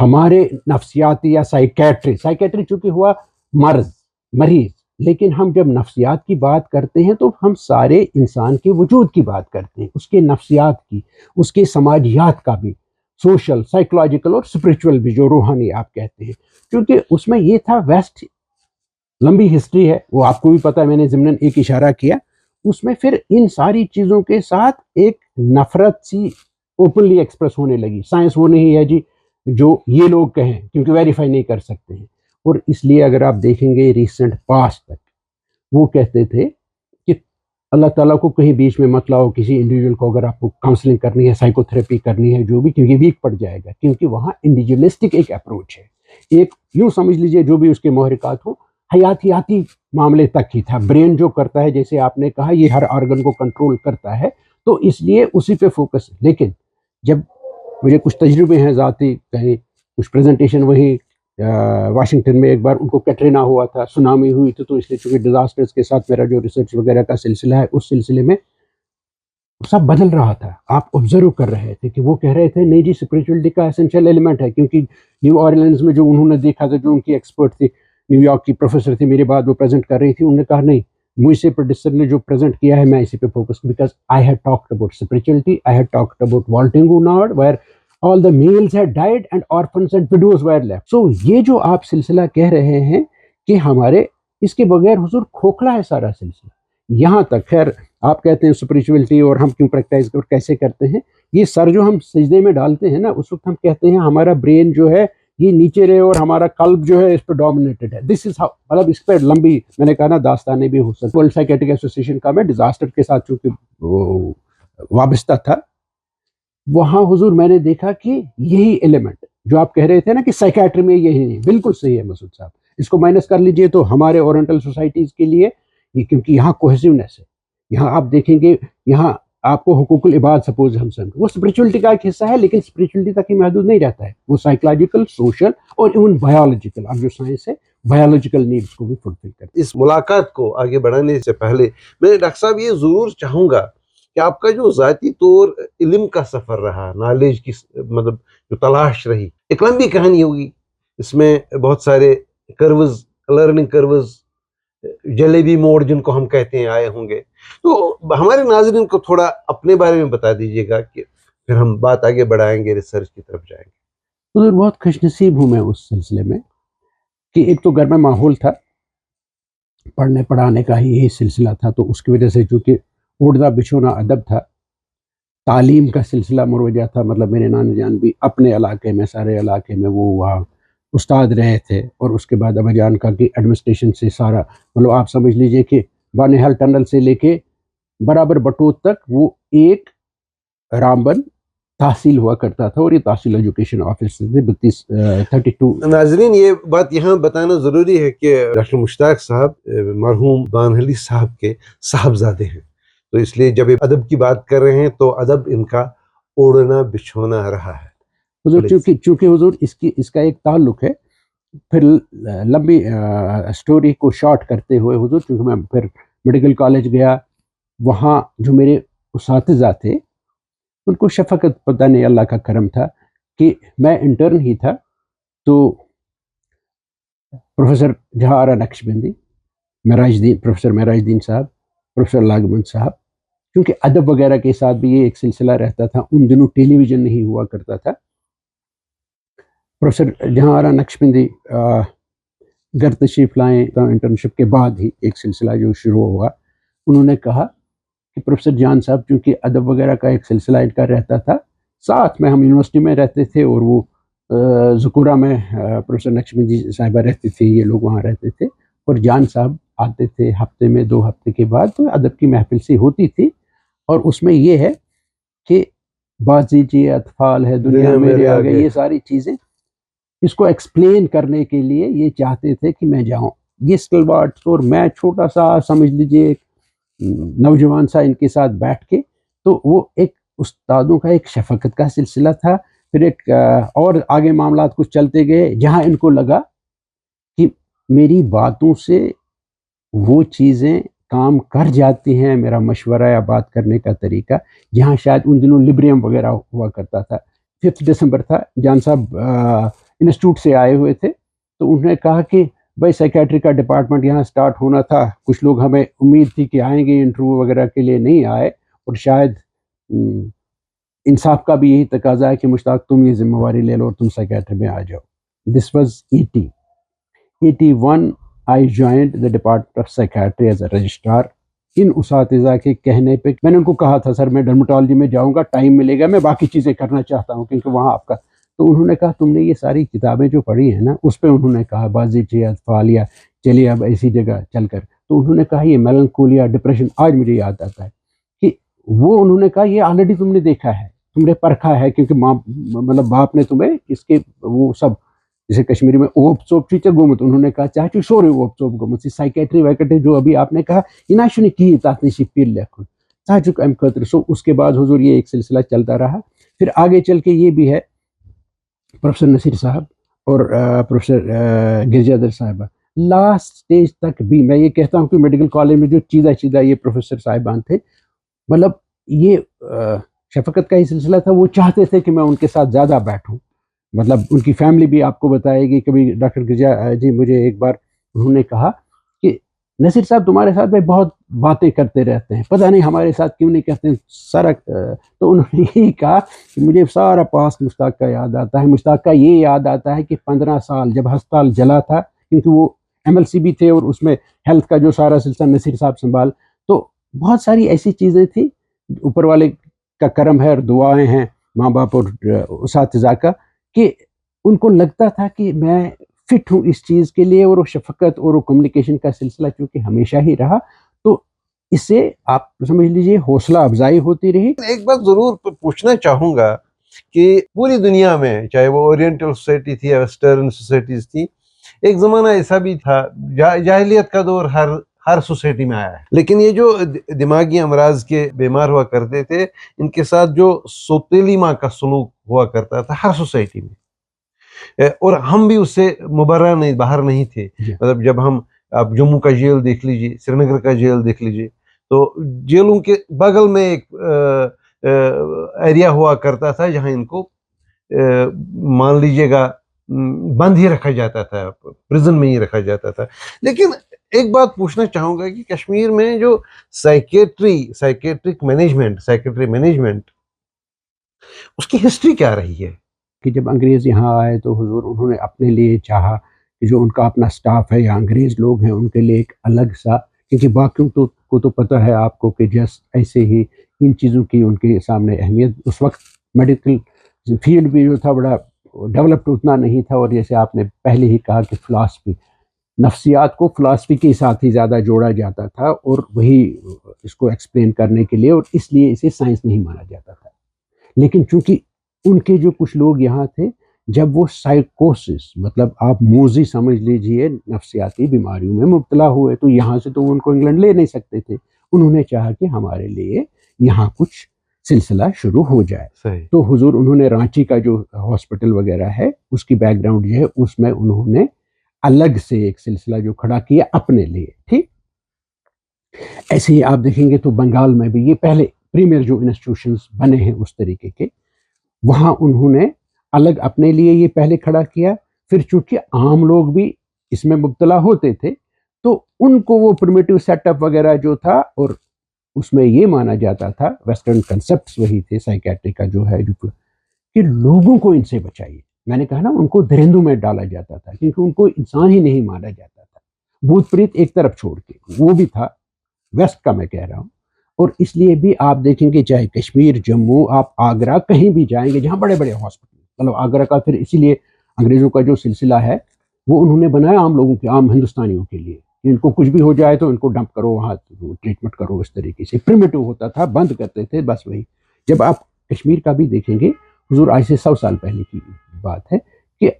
ہمارے نفسیاتی یا سائیکیٹری چونکہ ہوا مریض، لیکن ہم جب نفسیات کی بات کرتے ہیں تو ہم سارے انسان کے وجود کی بات کرتے ہیں، اس کے نفسیات کی، اس کے سماجیات کا بھی، سوشل، سائیکولوجیکل اور اسپرچول بھی، جو روحانی آپ کہتے ہیں، کیونکہ اس میں یہ تھا ویسٹ لمبی ہسٹری ہے، وہ آپ کو بھی پتہ ہے، میں نے ضمناً ایک اشارہ کیا، اس میں پھر ان ساری چیزوں کے ساتھ ایک نفرت سی اوپنلی ایکسپریس ہونے لگی. سائنس وہ نہیں ہے جی جو یہ لوگ کہیں، کیونکہ ویریفائی نہیں کر سکتے ہیں. اور اس لیے اگر آپ دیکھیں گے ریسنٹ پاسٹ تک وہ کہتے تھے کہ اللہ تعالیٰ کو کہیں بیچ میں مت لاؤ، کسی انڈیویجول کو اگر آپ کو کاؤنسلنگ کرنی ہے، سائیکو تھراپی کرنی ہے، جو بھی، کیونکہ ویک پڑ جائے گا، کیونکہ وہاں انڈیویجولسٹک ایک اپروچ ہے. ایک یوں سمجھ لیجئے جو بھی اس کے محرکات ہوں حیاتیاتی معاملے تک ہی تھا. برین جو کرتا ہے، جیسے آپ نے کہا، یہ ہر آرگن کو کنٹرول کرتا ہے، تو اس لیے اسی پہ فوکس. لیکن جب مجھے کچھ تجربے ہیں ذاتی، کہیں کچھ پریزنٹیشن وہیں واشنگٹن میں ایک بار ان کو کیٹرینا ہوا تھا، سونامی ہوئی تھی، تو اس لیے چونکہ ڈیزاسٹرز کے ساتھ میرا جو ریسرچ وغیرہ کا سلسلہ ہے، اس سلسلے میں سب بدل رہا تھا. آپ آبزرو کر رہے تھے کہ وہ کہہ رہے تھے نہیں جی اسپریچولیٹی کا اسینشیل ایلیمنٹ ہے، کیونکہ نیو اورلینز میں جو انہوں نے دیکھا تھا، جو ان کی ایکسپرٹ تھی، نیو یارک کی پروفیسر تھی، میرے بعد وہ پریزنٹ کر رہی تھی، انہوں نے کہا نہیں، مجھ سے پروڈیوسر نے جو پریزنٹ کیا ہے میں اسی پہ focus, because I had talked about spirituality, I had talked about والٹنگو نارڈ where all the males had died and orphans and widows were left. So یہ جو آپ سلسلہ کہہ رہے ہیں کہ ہمارے اس کے بغیر حضور کھوکھلا ہے سارا سلسلہ. یہاں تک خیر آپ کہتے ہیں اسپریچولیٹی اور ہم کیوں پریکٹائز اور کیسے کرتے ہیں، یہ سر جو ہم سجدے میں ڈالتے ہیں نا، اس وقت ہم کہتے ہیں ہمارا برین جو ہے یہ نیچے رہے اور ہمارا قلب جو ہے اس پہ ڈومینیٹڈ ہے. دس از مطلب اس پہ لمبی میں نے کہا نا داستانیں بھی ہو سکتی. ورلڈ سائیکیٹرک ایسوسیشن کا میں ڈیزاسٹر کے ساتھ چونکہ وابستہ تھا، وہاں حضور میں نے دیکھا کہ یہی ایلیمنٹ جو آپ کہہ رہے تھے نا کہ سائیکیٹری میں یہی نہیں، بالکل صحیح ہے مسعود صاحب. اس کو مائنس کر لیجئے تو ہمارے اورینٹل سوسائٹیز کے لیے یہ، کیونکہ یہاں کوہیسیونیس ہے، یہاں آپ دیکھیں گے، یہاں آپ کو حقوق العباد سپوز ہم سمجھ، وہ اسپریچولیٹی کا ایک حصہ ہے، لیکن اسپریچولیٹی تک ہی محدود نہیں رہتا ہے، وہ سائیکولوجیکل، سوشل اور ایون بایولوجیکل، اب جو سائنس ہے بایولوجیکل نیڈس کو بھی فلفل کرتا ہے. اس ملاقات کو آگے بڑھانے سے پہلے میں ڈاکٹر صاحب یہ ضرور چاہوں گا کہ آپ کا جو ذاتی طور علم کا سفر رہا، نالج کی مطلب جو تلاش رہی، ایک لمبی کہانی ہوگی، اس میں بہت سارے کروز، لرننگ کروز، جلیبی موڑ جن کو ہم کہتے ہیں، آئے ہوں گے. تو ہمارے ناظرین کو تھوڑا اپنے بارے میں بتا دیجیے گا کہ پھر ہم بات آگے بڑھائیں گے، ریسرچ کی طرف جائیں گے. حضور بہت خوش نصیب ہوں میں اس سلسلے میں کہ ایک تو گھر میں ماحول تھا، پڑھنے پڑھانے کا ہی یہی سلسلہ تھا، تو اس کی وجہ سے چونکہ اڑنا بچھونا ادب تھا، تعلیم کا سلسلہ مروجہ تھا. مطلب میرے نانا جان بھی اپنے علاقے میں، سارے علاقے میں وہ وہاں استاد رہے تھے، اور اس کے بعد ابا جان کا کہ ایڈمنسٹریشن سے سارا، مطلب آپ سمجھ لیجئے کہ بانہال ٹنل سے لے کے برابر بٹوت تک وہ ایک رامبن تحصیل ہوا کرتا تھا، اور یہ تحصیل ایجوکیشن آفس سے 32 ناظرین یہ بات یہاں بتانا ضروری ہے کہ ڈاکٹر مشتاق صاحب مرحوم بانہلی صاحب کے صاحبزادے ہیں، تو اس لیے جب ادب کی بات کر رہے ہیں تو ادب ان کا اوڑھنا بچھونا رہا ہے. حضور. چونکہ حضور اس کا ایک تعلق ہے، پھر لمبی سٹوری کو شارٹ کرتے ہوئے حضور، چونکہ میں پھر میڈیکل کالج گیا، وہاں جو میرے اساتذہ تھے ان کو شفقت، پتہ نہیں اللہ کا کرم تھا کہ میں انٹرن ہی تھا، تو پروفیسر جہاں آرا نقشبندی، پروفیسر معراج الدین صاحب، پروفیسر لاگمن صاحب، کیونکہ ادب وغیرہ کے ساتھ بھی یہ ایک سلسلہ رہتا تھا. ان دنوں ٹیلی ویژن نہیں ہوا کرتا تھا. پروفیسر جہاں آرا نقشبندی گھر تشریف لائیں تو انٹرنشپ کے بعد ہی ایک سلسلہ جو شروع ہوا، انہوں نے کہا کہ پروفیسر جان صاحب، چونکہ ادب وغیرہ کا ایک سلسلہ ان کا رہتا تھا، ساتھ میں ہم یونیورسٹی میں رہتے تھے، اور وہ ذکورہ میں پروفیسر نقشبندی صاحبہ رہتی تھی، یہ لوگ وہاں رہتے تھے، اور جان صاحب آتے تھے ہفتے میں 2 ہفتے کے بعد. تو ادب کی محفل سی ہوتی تھی، اور اس میں یہ ہے کہ بازی جی اطفال ہے دنیا میرے آگے، یہ ساری چیزیں اس کو ایکسپلین کرنے کے لیے یہ چاہتے تھے کہ میں جاؤں. یہ اسٹلبارٹس اور میں چھوٹا سا سمجھ لیجیے ایک نوجوان سا ان کے ساتھ بیٹھ کے، تو وہ ایک استادوں کا ایک شفقت کا سلسلہ تھا. پھر ایک اور آگے معاملات کچھ چلتے گئے، جہاں ان کو لگا کہ میری باتوں سے وہ چیزیں کام کر جاتی ہیں، میرا مشورہ یا بات کرنے کا طریقہ، جہاں شاید ان دنوں لبریم وغیرہ ہوا کرتا تھا. 5 دسمبر تھا، جان صاحب انسٹیٹیوٹ سے آئے ہوئے تھے، تو انہوں نے کہا کہ بھائی سائیکیٹری کا ڈپارٹمنٹ یہاں سٹارٹ ہونا تھا، کچھ لوگ ہمیں امید تھی کہ آئیں گے، انٹرویو وغیرہ کے لیے نہیں آئے، اور شاید انصاف کا بھی یہی تقاضا ہے کہ مشتاق تم یہ ذمہ داری لے لو اور تم سائیکیٹری میں آ جاؤ. This was 81 I joined the department of psychiatry as a registrar. ان اساتذہ کے کہنے پہ میں نے ان کو کہا تھا سر میں ڈرمٹالوجی میں جاؤں گا، ٹائم ملے گا، میں باقی چیزیں کرنا چاہتا ہوں کیونکہ وہاں آپ کا. تو انہوں نے کہا تم نے یہ ساری کتابیں جو پڑھی ہیں نا، اس پہ انہوں نے کہا بازیچی اطفال یا چلیے اب ایسی جگہ چل کر، تو انہوں نے کہا یہ میلنکولیا ڈپریشن، آج مجھے یاد آتا ہے کہ وہ انہوں نے کہا یہ آلریڈی تم نے دیکھا ہے، تم نے پرکھا ہے، کیونکہ ماں مطلب باپ نے تمہیں اس کے وہ سب جیسے کشمیری میں اوپ چوپ چیچے گومت، انہوں نے کہا چاہے سورے اوپ چوپ گومت سائیکیٹری وائکیٹری جو ابھی آپ نے کہا یہ نہ شنی کی تات نشی پیر لکھن چاہے ام خاطر. سو اس کے بعد حضور یہ ایک سلسلہ چلتا رہا. پھر آگے چل کے یہ بھی ہے پروفیسر نصیر صاحب اور پروفیسر گرجادر صاحبہ لاسٹ سٹیج تک بھی میں یہ کہتا ہوں کہ میڈیکل کالج میں جو چیدہ یہ پروفیسر صاحبان تھے، مطلب یہ شفقت کا ہی سلسلہ تھا، وہ چاہتے تھے کہ میں ان کے ساتھ زیادہ بیٹھوں. مطلب ان کی فیملی بھی آپ کو بتائے گی. کبھی ڈاکٹر گرجا جی مجھے ایک بار انہوں نے کہا کہ نصیر صاحب تمہارے ساتھ میں بہت باتیں کرتے رہتے ہیں، پتہ نہیں ہمارے ساتھ کیوں نہیں کرتے سارا. تو انہوں نے یہی کہا کہ مجھے سارا پاس مشتاق کا یاد آتا ہے. مشتاق کا یہ یاد آتا ہے کہ 15 سال جب ہسپتال جلا تھا، کیونکہ وہ ایم ایل سی بھی تھے اور اس میں ہیلتھ کا جو سارا سلسلہ نصیر صاحب سنبھال، تو بہت ساری ایسی چیزیں تھیں. اوپر والے کا کرم ہے اور دعائیں ہیں ماں باپ اور اساتذہ کا کہ ان کو لگتا تھا کہ میں فٹ ہوں اس چیز کے لیے. اور وہ شفقت اور وہ کمیونیکیشن کا سلسلہ چونکہ ہمیشہ ہی رہا، تو اس سے آپ سمجھ لیجئے حوصلہ افزائی ہوتی رہی. ایک بات ضرور پوچھنا چاہوں گا کہ پوری دنیا میں چاہے وہ اورینٹل سوسائٹی تھی یا ویسٹرن سوسائٹیز تھی، ایک زمانہ ایسا بھی تھا، جاہلیت کا دور ہر سوسائٹی میں آیا ہے، لیکن یہ جو دماغی امراض کے بیمار ہوا کرتے تھے، ان کے ساتھ جو سوتیلی ماں کا سلوک ہوا کرتا تھا ہر سوسائٹی میں، اور ہم بھی اس سے مبرہ نہیں، باہر نہیں تھے. مطلب جب ہم آپ جموں کا جیل دیکھ لیجیے، سری نگر کا جیل دیکھ لیجیے، تو جیلوں کے بغل میں ایک ایریا ہوا کرتا تھا جہاں ان کو مان لیجیے گا بند ہی رکھا جاتا تھا، پرزن میں ہی رکھا جاتا تھا. لیکن ایک بات پوچھنا چاہوں گا کہ کشمیر میں جو سائیکیٹری مینجمنٹ اس کی ہسٹری کیا رہی ہے؟ کہ جب انگریز یہاں آئے تو حضور انہوں نے اپنے لیے چاہا کہ جو ان کا اپنا سٹاف ہے یا انگریز لوگ ہیں ان کے لیے ایک الگ سا، کیونکہ باقیوں کو تو پتہ ہے آپ کو کہ جس ایسے ہی ان چیزوں کی ان کے سامنے اہمیت اس وقت میڈیکل فیلڈ بھی جو تھا بڑا ڈیولپڈ اتنا نہیں تھا. اور جیسے آپ نے پہلے ہی کہا کہ فلاسفی، نفسیات کو فلاسفی کے ساتھ ہی زیادہ جوڑا جاتا تھا اور وہی اس کو ایکسپلین کرنے کے لیے، اور اس لیے اسے سائنس نہیں مانا جاتا تھا. لیکن چونکہ ان کے جو کچھ لوگ یہاں تھے، جب وہ سائیکوسس مطلب آپ موذی سمجھ لیجئے نفسیاتی بیماریوں میں مبتلا ہوئے، تو یہاں سے تو ان کو انگلینڈ لے نہیں سکتے تھے. انہوں نے چاہا کہ ہمارے لیے یہاں کچھ سلسلہ شروع ہو جائے. صحیح. تو حضور انہوں نے رانچی کا جو ہاسپٹل وغیرہ ہے اس کی بیک گراؤنڈ جو ہے اس میں انہوں نے الگ سے ایک سلسلہ جو کھڑا کیا اپنے لیے. ٹھیک ایسے ہی آپ دیکھیں گے تو بنگال میں بھی یہ پہلے پریمیئر جو انسٹیٹیوشنز بنے ہیں اس طریقے کے، وہاں انہوں نے الگ اپنے لیے یہ پہلے کھڑا کیا. پھر چونکہ عام لوگ بھی اس میں مبتلا ہوتے تھے تو ان کو وہ پرمیٹیو سیٹ اپ وغیرہ جو تھا، اور اس میں یہ مانا جاتا تھا ویسٹرن کنسپٹس وہی تھے سائیکیٹری کا جو ہے کہ لوگوں کو ان سے بچائیے. میں نے کہا نا ان کو درندوں میں ڈالا جاتا تھا کیونکہ ان کو انسان ہی نہیں مانا جاتا تھا. بھوت پریت ایک طرف چھوڑ کے وہ بھی تھا ویسٹ کا میں کہہ رہا ہوں. اور اس لیے بھی آپ دیکھیں گے چاہے کشمیر، جموں، آپ آگرہ کہیں بھی جائیں گے جہاں بڑے بڑے ہاسپٹل، مطلب آگرہ کا پھر اسی لیے انگریزوں کا جو سلسلہ ہے وہ انہوں نے بنایا عام لوگوں کے، عام ہندوستانیوں کے لیے. ان کو کچھ بھی ہو جائے تو ان کو ڈمپ کرو وہاں ٹریٹمنٹ کرو. اس طریقے سے پریمیٹو ہوتا تھا، بند کرتے تھے بس وہی. جب آپ کشمیر کا بھی دیکھیں گے حضور آج سے 100 سال پہلے کی بات ہے کہ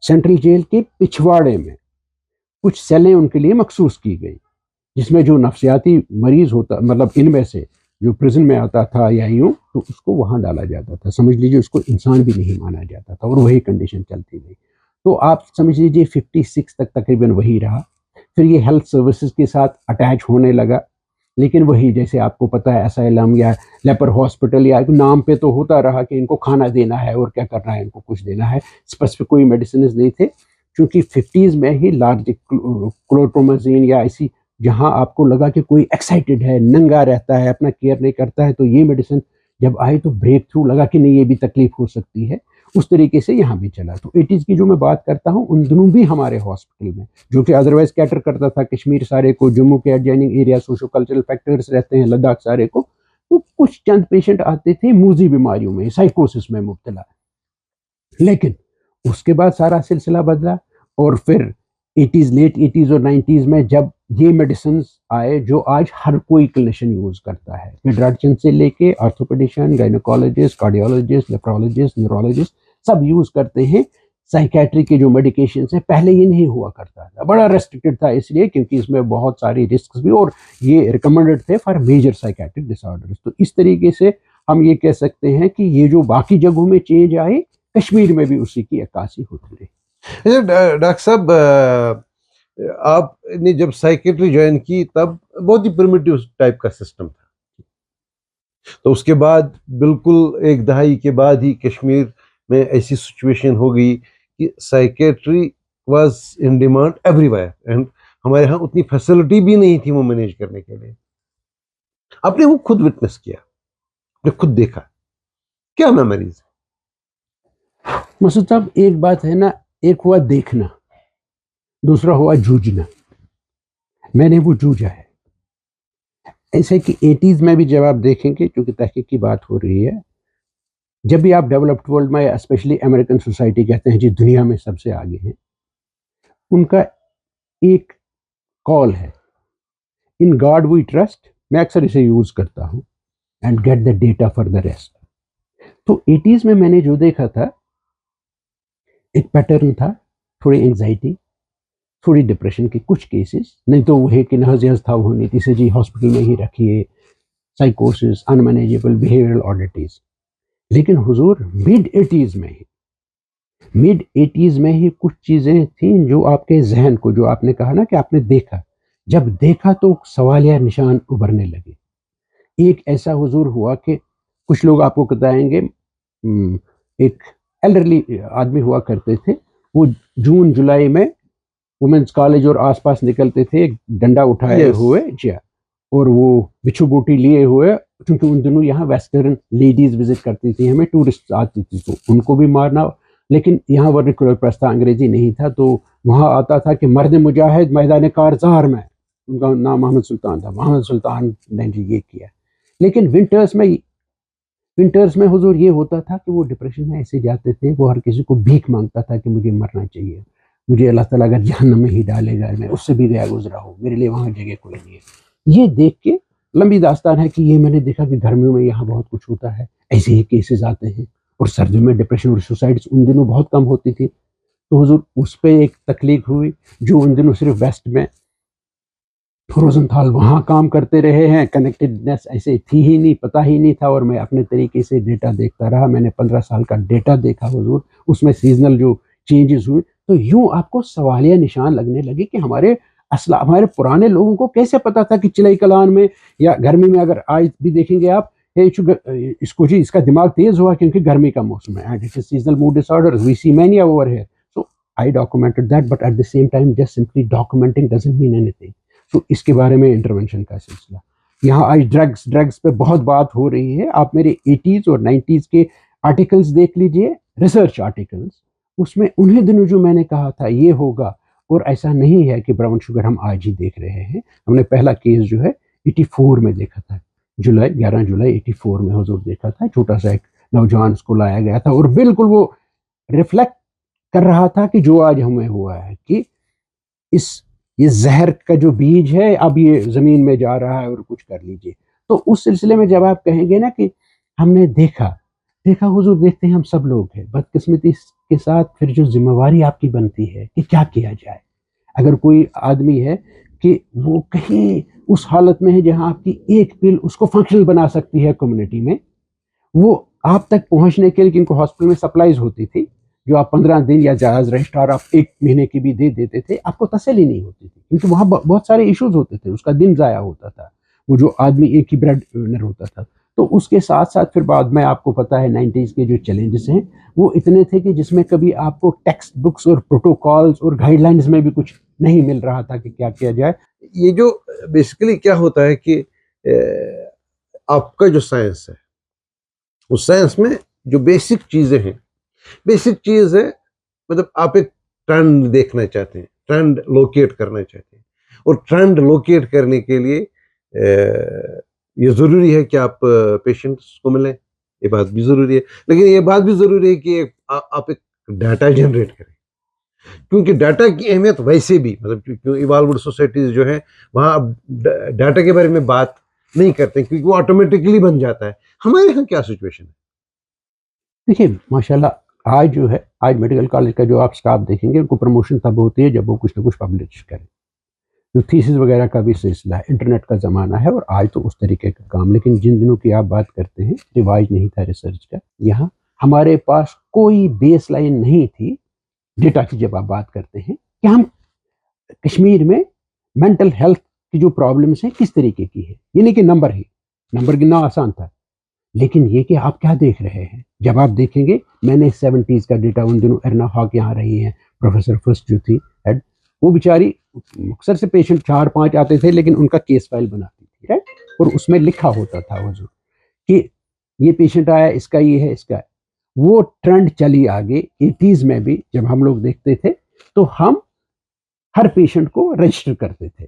سینٹرل جیل کے پچھواڑے میں کچھ سیلیں ان کے لیے مخصوص کی گئی جس میں جو نفسیاتی مریض ہوتا، مطلب ان میں سے جو پرزن میں آتا تھا یا یوں، تو اس کو وہاں ڈالا جاتا تھا. سمجھ لیجیے اس کو انسان بھی نہیں مانا جاتا تھا اور وہی کنڈیشن چلتی رہی. تو آپ سمجھ لیجیے 56 تک تقریباً وہی رہا. پھر یہ ہیلتھ سروسز کے ساتھ اٹیچ ہونے لگا. لیکن وہی جیسے آپ کو پتہ ہے اسائلم یا لیپر ہاسپٹل یا نام پہ تو ہوتا رہا کہ ان کو کھانا دینا ہے اور کیا کرنا ہے، ان کو کچھ دینا ہے، اسپیسیفک کوئی میڈیسنز نہیں تھے. چونکہ 50s میں ہی لارج کلوٹرومازین یا ایسی جہاں آپ کو لگا کہ کوئی ایکسائٹیڈ ہے، ننگا رہتا ہے، اپنا کیئر نہیں کرتا ہے، تو یہ میڈیسن جب آئی تو بریک تھرو لگا کہ نہیں یہ بھی تکلیف ہو سکتی ہے. اس طریقے سے یہاں بھی چلا. تو 80s کی جو میں بات کرتا ہوں ان دنوں بھی ہمارے ہاسپٹل میں جو کہ ادروائز کیٹر کرتا تھا کشمیر سارے کو، جموں کے ایڈجائننگ ایریا، سوشو کلچرل فیکٹرز رہتے ہیں لداخ سارے کو، تو کچھ چند پیشنٹ آتے تھے موذی بیماریوں میں، سائیکوسس میں مبتلا. لیکن اس کے بعد سارا سلسلہ بدلا، اور پھر 80s لیٹ 80s اور 90s میں جب یہ میڈیسنز آئے جو آج ہر کوئی کلینیشین یوز کرتا ہے، پیڈیاٹرین سے لے کے آرتھوپیڈیشین، گائنیکولوجسٹ، کارڈیولوجسٹ، لیپرولوجسٹ، نیورولوجسٹ سب یوز کرتے ہیں. سائیکیٹری کے جو میڈیکیشنز ہیں پہلے یہ نہیں ہوا کرتا تھا، بڑا ریسٹرکٹڈ تھا اس لیے کیونکہ اس میں بہت ساری رسکس بھی، اور یہ ریکمنڈڈ تھے for major psychiatric disorders. تو اس طریقے سے ہم یہ کہہ سکتے ہیں کہ یہ جو باقی جگہوں میں چینج آئے کشمیر میں بھی اسی کی عکاسی ہوتی رہی. ڈاکٹر صاحب آپ نے جب سائیکیٹری جوائن کی تب بہت ہی پرمیٹیو ٹائپ کا سسٹم تھا، تو اس کے بعد بالکل ایک دہائی کے بعد ہی کشمیر میں ایسی سچویشن ہو گئی کہ psychiatry was in demand every where, and ہمارے ہاں اتنی فیسلٹی بھی نہیں تھی وہ مینیج کرنے کے لیے. آپ نے وہ خود وٹنس کیا، آپ نے خود دیکھا، کیا میموریز؟ مسعود صاحب ایک بات ہے نا، ایک ہوا دیکھنا، دوسرا ہوا جوجنا. میں نے وہ جوجا ہے. ایسے کہ 80s میں بھی جب آپ دیکھیں گے، چونکہ تحقیق کی بات ہو رہی ہے، جب بھی آپ ڈیولپڈ ورلڈ میں اسپیشلی امریکن سوسائٹی کہتے ہیں جی دنیا میں سب سے آگے ہیں، ان کا ایک کال ہے ان گاڈ وی ٹرسٹ. میں اکثر اسے یوز کرتا ہوں، and get the data for the rest. تو 80s میں نے جو دیکھا تھا ایک پیٹرن تھا، تھوڑی انگزائٹی، تھوڑی ڈپریشن کے کچھ کیسز، نہیں تو وہ ہے کہ نہزیز تھا وہ نیتی سے جی ہاسپٹل میں ہی رکھیے، سائیکوسس، ان مینیجیبل بیہیویئرل آڈیٹیز. لیکن حضور مڈ 80s میں ہی کچھ چیزیں تھیں جو آپ کے ذہن کو، جو آپ نے کہا نا کہ آپ نے دیکھا، جب دیکھا تو سوالیہ نشان ابھرنے لگے. ایک ایسا حضور ہوا کہ کچھ لوگ آپ کو بتائیں گے، ایک ایلڈرلی آدمی ہوا کرتے تھے، وہ جون جولائی میں وومنس کالج اور آس پاس نکلتے تھے ڈنڈا اٹھائے ہوئے جیا، اور وہ بچھو بوٹی لیے ہوئے، کیونکہ ان دنوں یہاں ویسٹرن لیڈیز وزٹ کرتی تھی، ہمیں ٹورسٹ آتی تھی تو ان کو بھی مارنا. لیکن یہاں ورنیکولر پریس تھا، انگریزی نہیں تھا، تو وہاں آتا تھا کہ مرد مجاہد میدان کارزار میں، ان کا نام محمد سلطان تھا، محمد سلطان نے جی یہ کیا. لیکن ونٹرز میں حضور یہ ہوتا تھا کہ وہ ڈپریشن میں ایسے جاتے تھے، وہ ہر کسی کو بھیک مانگتا تھا کہ مجھے مرنا چاہیے، مجھے اللہ تعالیٰ اگر جہنم میں ہی ڈالے گا میں اس سے بھی گیا گزرا ہوں، میرے لیے وہاں جگہ کوئی نہیں ہے. یہ دیکھ کے لمبی داستان ہے کہ یہ میں نے دیکھا کہ گرمیوں میں یہاں بہت کچھ ہوتا ہے، ایسے ہی کیسز آتے ہیں، اور سردیوں میں ڈپریشن اور سوسائڈس ان دنوں بہت کم ہوتی تھی. تو حضور اس پہ ایک تخلیق ہوئی جو ان دنوں صرف ویسٹ میں روزن تھال وہاں کام کرتے رہے ہیں، کنیکٹڈنیس ایسے تھی ہی نہیں، پتہ ہی نہیں تھا، اور میں اپنے طریقے سے ڈیٹا دیکھتا رہا. میں نے 15 سال کا ڈیٹا دیکھا حضور، اس میں سیزنل جو چینجز ہوئے، تو یوں آپ کو سوالیہ نشان لگنے لگے کہ ہمارے پرانے لوگوں کو کیسے پتا تھا کہ چلئی کلان میں یا گرمی میں، اگر آج بھی دیکھیں گے آپ اس کو جی اس کا دماغ تیز ہوا کیونکہ گرمی کا موسم ہے، and it is seasonal mood disorder, we see mania over here. So I documented that, but at the same time just simply documenting doesn't mean anything. تو اس کے بارے میں انٹرونشن کا سلسلہ یہاں آج ڈرگس پہ بہت بات ہو رہی ہے. آپ میرے 80s اور 90s کے آرٹیکلز دیکھ لیجئے، ریسرچ آرٹیکلز، اس میں انہیں دنوں جو میں نے کہا تھا یہ ہوگا، اور ایسا نہیں ہے کہ براؤن شوگر ہم آج ہی دیکھ رہے ہیں. ہم نے پہلا کیس جو ہے 84 میں دیکھا تھا، 11 جولائی 84 میں حضور دیکھا تھا. چھوٹا سا ایک نوجوان اس کو لایا گیا تھا، اور بالکل وہ ریفلیکٹ کر رہا تھا کہ جو آج ہمیں ہوا ہے، کہ یہ زہر کا جو بیج ہے اب یہ زمین میں جا رہا ہے اور کچھ کر لیجئے. تو اس سلسلے میں جب آپ کہیں گے نا کہ ہم نے دیکھا حضور، دیکھتے ہیں ہم سب لوگ ہیں، بدقسمتی کے ساتھ پھر جو ذمہ داری آپ کی بنتی ہے کہ کیا کیا جائے. اگر کوئی آدمی ہے کہ وہ کہیں اس حالت میں ہے جہاں آپ کی ایک پل اس کو فنکشنل بنا سکتی ہے کمیونٹی میں، وہ آپ تک پہنچنے کے لیے، ان کو ہاسپٹل میں سپلائیز ہوتی تھی جو آپ 15 دن یا جہاز رجسٹرار آپ 1 مہینے کی بھی دے دیتے تھے، آپ کو تسلی نہیں ہوتی تھی کیونکہ وہاں بہت سارے ایشوز ہوتے تھے، اس کا دن ضائع ہوتا تھا. وہ جو آدمی ایک ہی بریڈ ارنر ہوتا تھا. تو اس کے ساتھ ساتھ پھر بعد میں آپ کو پتہ ہے 90s کے جو چیلنجز ہیں وہ اتنے تھے کہ جس میں کبھی آپ کو ٹیکسٹ بکس اور پروٹوکالز اور گائیڈ لائنز میں بھی کچھ نہیں مل رہا تھا کہ کیا کیا جائے. یہ جو بیسیکلی کیا ہوتا ہے کہ آپ کا جو سائنس ہے اس سائنس میں جو بیسک چیزیں ہیں، بیسک چیز ہے مطلب آپ ایک ٹرینڈ دیکھنا چاہتے ہیں، ٹرینڈ لوکیٹ کرنا چاہتے ہیں، اور ٹرینڈ لوکیٹ کرنے کے لیے یہ ضروری ہے کہ آپ پیشنٹس کو ملیں، یہ بات بھی ضروری ہے، لیکن یہ بات بھی ضروری ہے کہ آپ ایک ڈیٹا جنریٹ کریں، کیونکہ ڈیٹا کی اہمیت ویسے بھی مطلب ایوالوڈ سوسائٹیز جو ہیں وہاں اب ڈیٹا کے بارے میں بات نہیں کرتے کیونکہ وہ آٹومیٹکلی بن جاتا ہے. ہمارے یہاں کیا سچویشن ہے؟ دیکھیے ماشاء اللہ آج جو ہے آج میڈیکل کالج کا جو آپ اسٹاف دیکھیں گے ان کو پروموشن تب ہوتی ہے جب وہ کچھ نہ کچھ پبلش کریں. جو تھیسس وغیرہ کا بھی سلسلہ ہے، انٹرنیٹ کا زمانہ ہے اور آج تو اس طریقے کا کام. لیکن جن دنوں کی آپ بات کرتے ہیں رواج نہیں تھا ریسرچ کا، یہاں ہمارے پاس کوئی بیس لائن نہیں تھی ڈیٹا کی. جب آپ بات کرتے ہیں کہ ہم کشمیر میں مینٹل ہیلتھ کی جو پرابلمس ہیں کس طریقے کی ہے، یہ نہیں کہ نمبر گننا آسان تھا، لیکن یہ کہ آپ کیا دیکھ رہے ہیں. جب آپ دیکھیں گے میں نے 70s کا ڈیٹا ان دنوں ارنا ہاک یہاں رہی ہیں، پروفیسر فرسٹ جو تھی ہیڈ، وہ بیچاری اکثر سے پیشنٹ 4-5 آتے تھے لیکن ان کا کیس فائل بناتی تھی رائٹ، اور اس میں لکھا ہوتا تھا حضور کہ یہ پیشنٹ آیا اس کا یہ ہے اس کا ہے. وہ ٹرینڈ چلی آگے 80s میں بھی جب ہم لوگ دیکھتے تھے تو ہم ہر پیشنٹ کو رجسٹر کرتے تھے،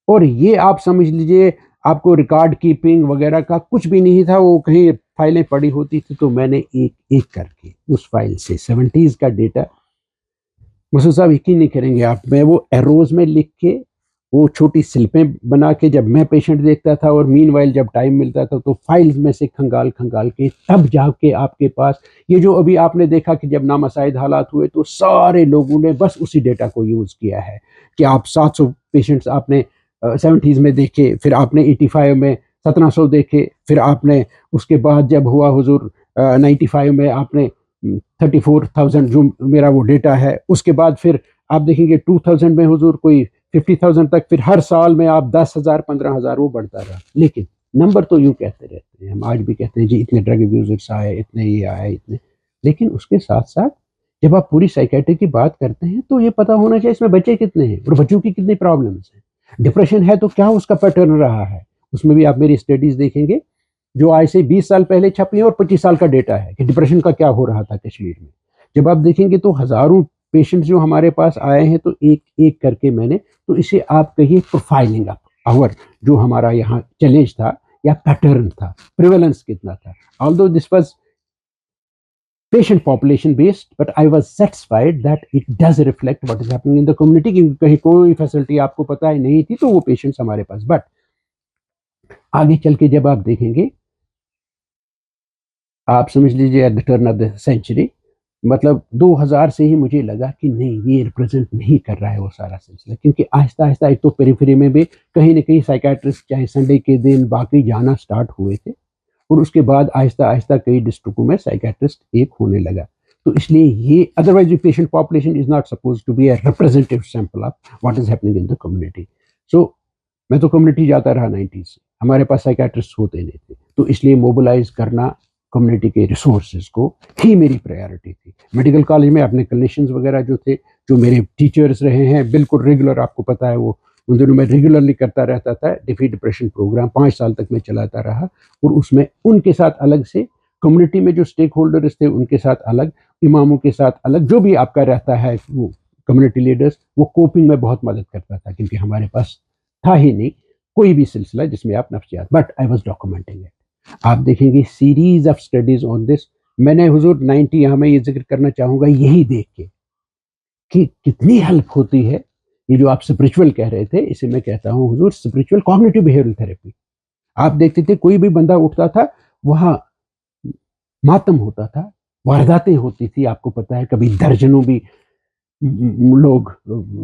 اور یہ آپ سمجھ لیجئے آپ کو ریکارڈ کیپنگ وغیرہ کا کچھ بھی نہیں تھا. وہ کہیں فائلیں پڑی ہوتی تھی تو میں نے ایک ایک کر کے اس فائل سے 70s کا ڈیٹا، مسعود صاحب یقین نہیں کریں گے آپ، میں وہ ایروز میں لکھ کے وہ چھوٹی سلپیں بنا کے جب میں پیشنٹ دیکھتا تھا اور مین وائل جب ٹائم ملتا تھا تو فائلز میں سے کھنگال کے تب جا کے آپ کے پاس یہ جو ابھی آپ نے دیکھا کہ جب نامساعد حالات ہوئے تو سارے لوگوں نے بس اسی ڈیٹا کو یوز کیا ہے کہ آپ 700 پیشنٹس آپ نے 70s میں دیکھے، پھر آپ نے 85 میں 1700 دیکھے، پھر آپ نے اس کے بعد جب ہوا حضور 95 میں آپ نے 34,000 جو میرا وہ ڈیٹا ہے، اس کے بعد پھر آپ دیکھیں گے 2000 میں حضور کوئی 50,000 تک، پھر ہر سال میں آپ 10,000 15,000 وہ بڑھتا رہا. لیکن نمبر تو یوں کہتے رہتے ہیں، ہم آج بھی کہتے ہیں جی اتنے ڈرگ ابیوزرس آئے، اتنے یہ آئے اتنے، لیکن اس کے ساتھ ساتھ جب آپ پوری سائیکیٹری کی بات کرتے ہیں تو یہ پتہ ہونا چاہیے اس میں بچے کتنے ہیں اور بچوں کی کتنی پرابلمس ہیں. ڈپریشن ہے تو کیا اس کا پیٹرن رہا ہے، اس میں بھی آپ میری اسٹڈیز دیکھیں گے جو آج سے 20 سال پہلے چھپی ہیں اور 25 سال کا ڈیٹا ہے کہ ڈپریشن کا کیا ہو رہا تھا کشمیر میں. جب آپ دیکھیں گے تو ہزاروں پیشنٹ جو ہمارے پاس آئے ہیں تو ایک ایک کر کے میں نے، تو اسے آپ کہیے پروفائلنگ اپ اور جو ہمارا یہاں چیلنج تھا یا پیٹرن تھا، پریولنس کتنا تھا. although this was patient population based, but I was satisfied that it does reflect what is happening in the community. کیونکہ کہیں کوئی فیسلٹی آپ کو پتہ ہے نہیں تھی تو وہ پیشنٹس ہمارے پاس. بٹ آگے چل کے جب آپ دیکھیں گے آپ سمجھ لیجیے at the turn of the century, مطلب 2000 سے ہی مجھے لگا کہ نہیں یہ ریپرزینٹ نہیں کر رہا ہے وہ سارا سلسلہ، کیونکہ آہستہ آہستہ ایک تو پیریفری میں بھی کہیں نہ کہیں سائیکیٹرسٹ چاہے سنڈے کے دن باقی جانا سٹارٹ ہوئے تھے، اور اس کے بعد آہستہ آہستہ کئی ڈسٹرکٹوں میں سائیکیٹرسٹ ایک ہونے لگا. تو اس لیے یہ otherwise patient population is not supposed to be a representative sample of what is happening in the community. So میں تو کمیونٹی جاتا رہا 90s سے، ہمارے پاس سائیکیٹرسٹ ہوتے نہیں تھے، تو اس لیے موبلائز کرنا کمیونٹی کے ریسورسز کو ہی میری پریارٹی تھی. میڈیکل کالج میں اپنے کلینیشنز وغیرہ جو تھے، جو میرے ٹیچرز رہے ہیں بالکل ریگولر، آپ کو پتہ ہے وہ ان دنوں میں ریگولرلی کرتا رہتا تھا ڈیفیٹ ڈپریشن پروگرام 5 سال تک میں چلاتا رہا، اور اس میں ان کے ساتھ الگ سے کمیونٹی میں جو اسٹیک ہولڈرز تھے ان کے ساتھ الگ، اماموں کے ساتھ الگ، جو بھی آپ کا رہتا ہے وہ کمیونٹی لیڈرز، وہ کوپنگ میں بہت مدد کرتا تھا کیونکہ ہمارے پاس تھا ہی نہیں کوئی بھی سلسلہ جس میں آپ نفسیات. But I was documenting it. آپ دیکھیں گے series of studies on this. میں نے حضور 90 یہاں میں یہ ذکر کرنا چاہوں گا یہی دیکھ کے کہ کتنی ہیلپ ہوتی ہے. یہ جو آپ اسپرچول کہہ رہے تھے اسے میں کہتا ہوں حضور اسپرچول کوگنیٹو بیہیویئرل تھراپی. آپ دیکھتے تھے کوئی بھی بندہ اٹھتا تھا وہاں ماتم ہوتا تھا، وارداتیں ہوتی تھی، آپ کو پتہ ہے کبھی درجنوں بھی لوگ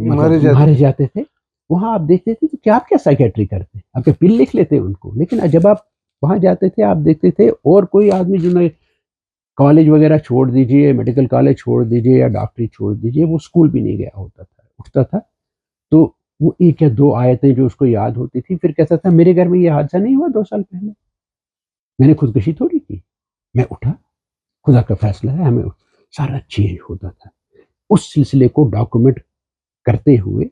مارے جاتے تھے. وہاں آپ دیکھتے تھے تو کیا آپ کیا سائیکیٹری کرتے، آپ کے پل لکھ لیتے ان کو. لیکن جب آپ وہاں جاتے تھے آپ دیکھتے تھے اور کوئی آدمی جو نے کالج وغیرہ چھوڑ دیجئے، میڈیکل کالج چھوڑ دیجئے یا ڈاکٹری چھوڑ دیجئے، وہ اسکول بھی نہیں گیا ہوتا تھا، اٹھتا تھا تو وہ ایک یا دو آیتیں جو اس کو یاد ہوتی تھی، پھر کہتا تھا میرے گھر میں یہ حادثہ نہیں ہوا 2 سال پہلے، میں نے خودکشی تھوڑی کی، میں اٹھا، خدا کا فیصلہ ہے، ہمیں سارا چینج ہوتا تھا۔ اس سلسلے کو ڈاکومنٹ کرتے ہوئے